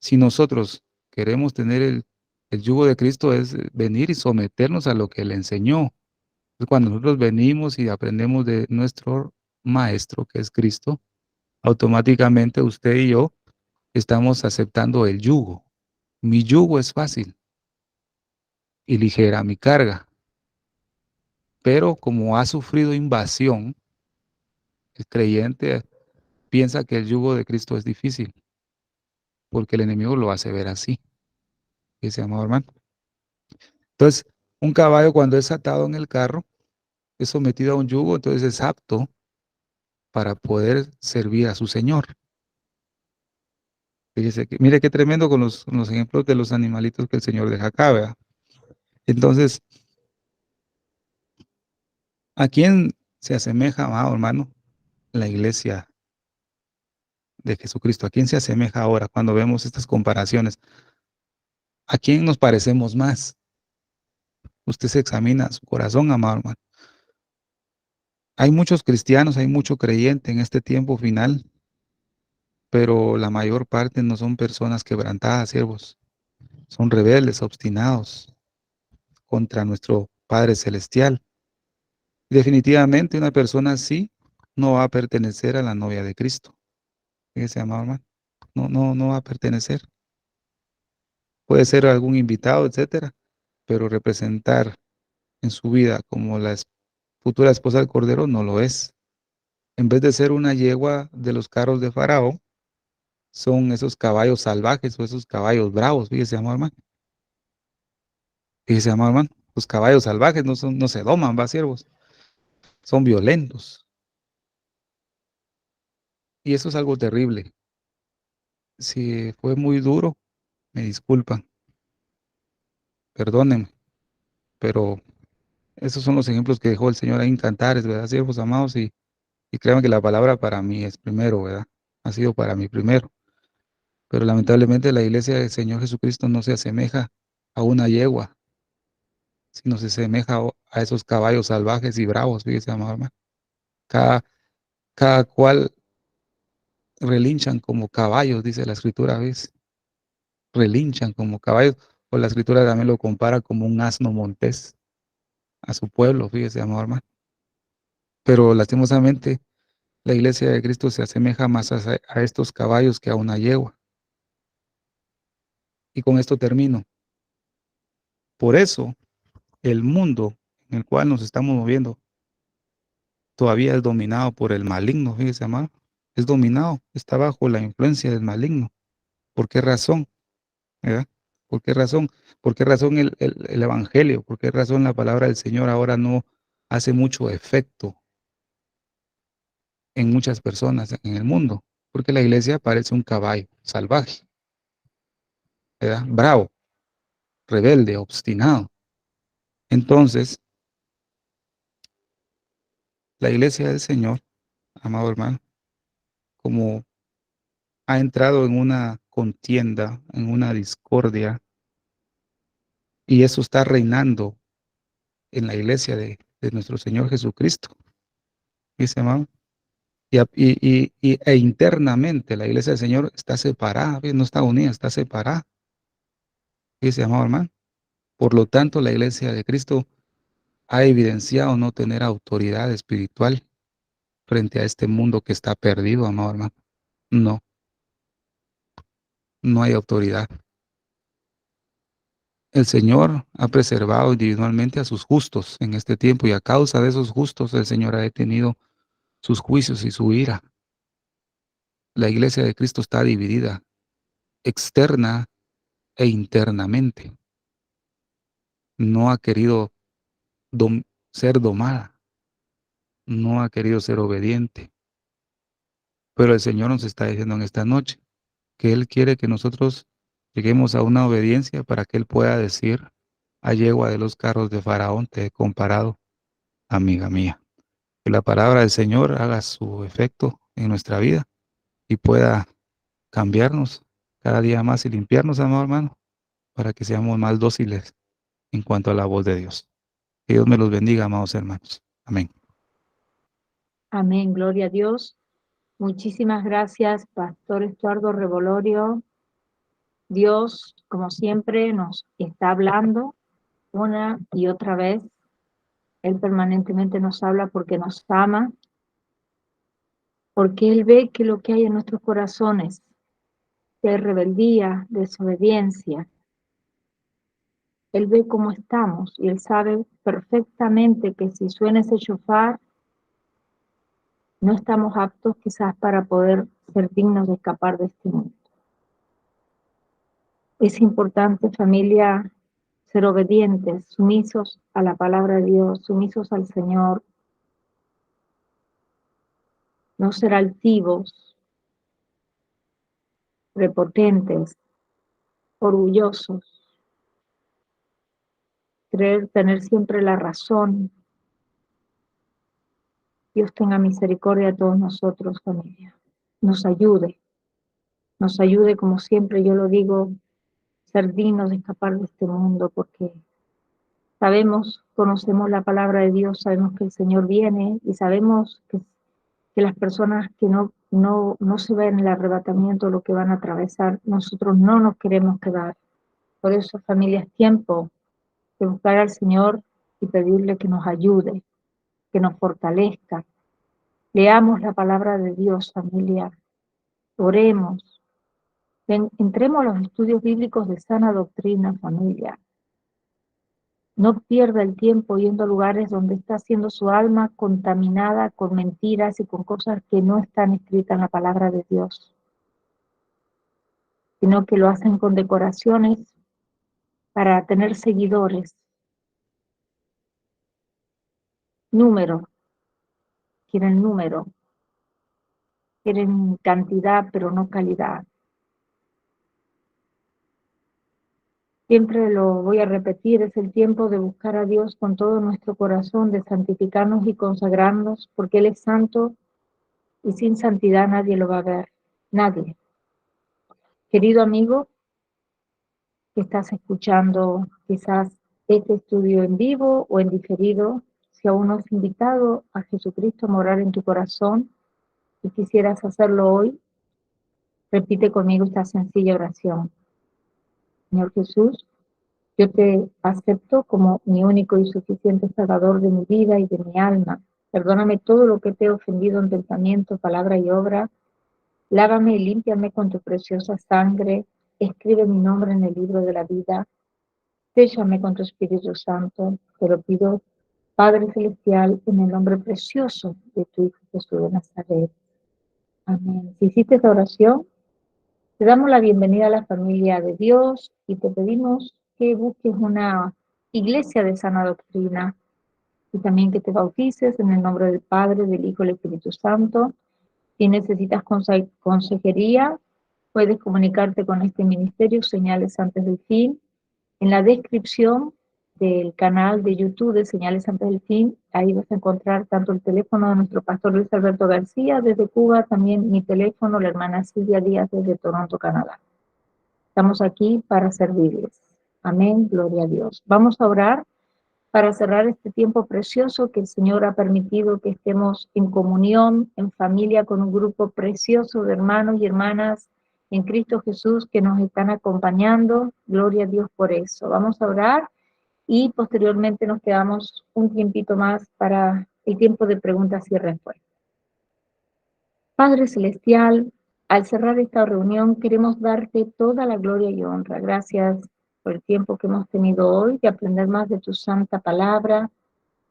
si nosotros queremos tener el yugo de Cristo, es venir y someternos a lo que él enseñó. Cuando nosotros venimos y aprendemos de nuestro maestro, que es Cristo, automáticamente usted y yo estamos aceptando el yugo. Mi yugo es fácil y ligera mi carga, pero como ha sufrido invasión, el creyente piensa que el yugo de Cristo es difícil, porque el enemigo lo hace ver así, ese amado hermano. Entonces, un caballo cuando es atado en el carro, es sometido a un yugo, entonces es apto para poder servir a su Señor. Fíjese que, mire qué tremendo con los ejemplos de los animalitos que el Señor deja acá, ¿verdad? Entonces, ¿a quién se asemeja, amado hermano, la iglesia de Jesucristo? ¿A quién se asemeja ahora cuando vemos estas comparaciones? ¿A quién nos parecemos más? Usted se examina su corazón, amado hermano. Hay muchos cristianos, hay mucho creyente en este tiempo final, pero la mayor parte no son personas quebrantadas, siervos. Son rebeldes, obstinados contra nuestro Padre Celestial. Definitivamente una persona así no va a pertenecer a la novia de Cristo. Fíjese, amado hermano. No va a pertenecer. Puede ser algún invitado, etcétera, pero representar en su vida como la futura esposa del Cordero no lo es. En vez de ser una yegua de los carros de Faraón, son esos caballos salvajes o esos caballos bravos. Fíjese, amado hermano. Fíjese, amado hermano. Los caballos salvajes no se doman, va, siervos. Son violentos. Y eso es algo terrible. Si fue muy duro, me disculpan, perdónenme, pero esos son los ejemplos que dejó el Señor ahí en Cantares, ¿verdad, siervos amados? Y Y créanme que la palabra para mí es primero, ¿verdad? Ha sido para mí primero. Pero lamentablemente la iglesia del Señor Jesucristo no se asemeja a una yegua, sino se asemeja a esos caballos salvajes y bravos, fíjese, amado hermano. Cada, cada cual relinchan como caballos, dice la escritura, ¿ves? Relinchan como caballos, o la escritura también lo compara como un asno montés a su pueblo, fíjese, amado hermano. Pero lastimosamente la iglesia de Cristo se asemeja más a estos caballos que a una yegua. Y con esto termino. Por eso el mundo en el cual nos estamos moviendo todavía es dominado por el maligno, fíjese, amado. Es dominado, está bajo la influencia del maligno. ¿Por qué razón? ¿Verdad? ¿Por qué razón? ¿Por qué razón el evangelio? ¿Por qué razón la palabra del Señor ahora no hace mucho efecto en muchas personas en el mundo? Porque la iglesia parece un caballo salvaje, ¿verdad? Bravo, rebelde, obstinado. Entonces, la iglesia del Señor, amado hermano, como ha entrado en una contienda, en una discordia, y eso está reinando en la iglesia de nuestro Señor Jesucristo, dice, amado. E internamente la iglesia del Señor está separada, ¿ves? No está unida, está separada, dice, amado hermano. Por lo tanto, la iglesia de Cristo ha evidenciado no tener autoridad espiritual frente a este mundo que está perdido, amado hermano. No, no hay autoridad. El Señor ha preservado individualmente a sus justos en este tiempo y a causa de esos justos el Señor ha detenido sus juicios y su ira. La iglesia de Cristo está dividida externa e internamente. No ha querido ser domada, no ha querido ser obediente. Pero el Señor nos está diciendo en esta noche que Él quiere que nosotros lleguemos a una obediencia para que Él pueda decir, a yegua de los carros de Faraón te he comparado, amiga mía. Que la palabra del Señor haga su efecto en nuestra vida y pueda cambiarnos cada día más y limpiarnos, amado hermano, para que seamos más dóciles en cuanto a la voz de Dios. Que Dios me los bendiga, amados hermanos. Amén. Amén, gloria a Dios. Muchísimas gracias, Pastor Estuardo Revolorio. Dios, como siempre, nos está hablando una y otra vez. Él permanentemente nos habla porque nos ama, porque Él ve que lo que hay en nuestros corazones, que hay rebeldía, desobediencia, Él ve cómo estamos y Él sabe perfectamente que si suena ese shofar, no estamos aptos quizás para poder ser dignos de escapar de este mundo. Es importante, familia, ser obedientes, sumisos a la palabra de Dios, sumisos al Señor, no ser altivos, prepotentes, orgullosos, creer tener siempre la razón. Dios tenga misericordia de todos nosotros, familia. Nos ayude como siempre yo lo digo, ser dignos de escapar de este mundo, porque sabemos, conocemos la palabra de Dios, sabemos que el Señor viene y sabemos que las personas que no se ven en el arrebatamiento, lo que van a atravesar, nosotros no nos queremos quedar. Por eso, familia, es tiempo de buscar al Señor y pedirle que nos ayude, que nos fortalezca. Leamos la palabra de Dios, familia. Oremos. Entremos a los estudios bíblicos de sana doctrina, familia. No pierda el tiempo yendo a lugares donde está siendo su alma contaminada con mentiras y con cosas que no están escritas en la palabra de Dios, sino que lo hacen con decoraciones para tener seguidores, número, número, quieren cantidad pero no calidad. Siempre lo voy a repetir, es el tiempo de buscar a Dios con todo nuestro corazón, de santificarnos y consagrarnos, porque Él es santo y sin santidad nadie lo va a ver, nadie. Querido amigo, que estás escuchando quizás este estudio en vivo o en diferido, si aún no has invitado a Jesucristo a morar en tu corazón y quisieras hacerlo hoy, repite conmigo esta sencilla oración. Señor Jesús, yo te acepto como mi único y suficiente Salvador de mi vida y de mi alma. Perdóname todo lo que te he ofendido en pensamiento, palabra y obra. Lávame y límpiame con tu preciosa sangre. Escribe mi nombre en el libro de la vida. Séllame con tu Espíritu Santo. Te lo pido, Padre Celestial, en el nombre precioso de tu Hijo Jesús de Nazaret. Amén. Si hiciste esta oración, te damos la bienvenida a la familia de Dios y te pedimos que busques una iglesia de sana doctrina y también que te bautices en el nombre del Padre, del Hijo y del Espíritu Santo. Si necesitas consejería, puedes comunicarte con este ministerio, Señales Antes del Fin. En la descripción del canal de YouTube de Señales Antes del Fin, ahí vas a encontrar tanto el teléfono de nuestro pastor Luis Alberto García desde Cuba, también mi teléfono, la hermana Silvia Díaz desde Toronto, Canadá. Estamos aquí para servirles. Amén, gloria a Dios. Vamos a orar para cerrar este tiempo precioso que el Señor ha permitido que estemos en comunión, en familia, con un grupo precioso de hermanos y hermanas en Cristo Jesús que nos están acompañando. Gloria a Dios por eso. Vamos a orar y posteriormente nos quedamos un tiempito más para el tiempo de preguntas y respuestas. Padre Celestial, al cerrar esta reunión queremos darte toda la gloria y honra. Gracias por el tiempo que hemos tenido hoy de aprender más de tu santa palabra.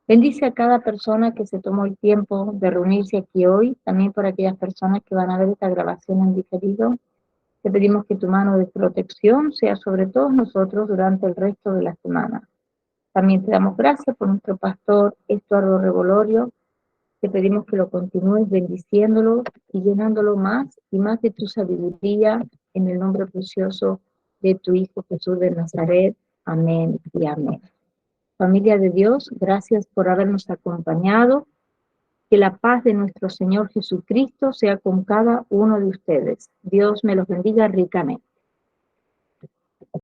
Bendice a cada persona que se tomó el tiempo de reunirse aquí hoy, también por aquellas personas que van a ver esta grabación en diferido. Te pedimos que tu mano de protección sea sobre todos nosotros durante el resto de la semana. También te damos gracias por nuestro pastor Estuardo Revolorio. Te pedimos que lo continúes bendiciéndolo y llenándolo más y más de tu sabiduría en el nombre precioso de tu Hijo Jesús de Nazaret. Amén y amén. Familia de Dios, gracias por habernos acompañado. Que la paz de nuestro Señor Jesucristo sea con cada uno de ustedes. Dios me los bendiga ricamente.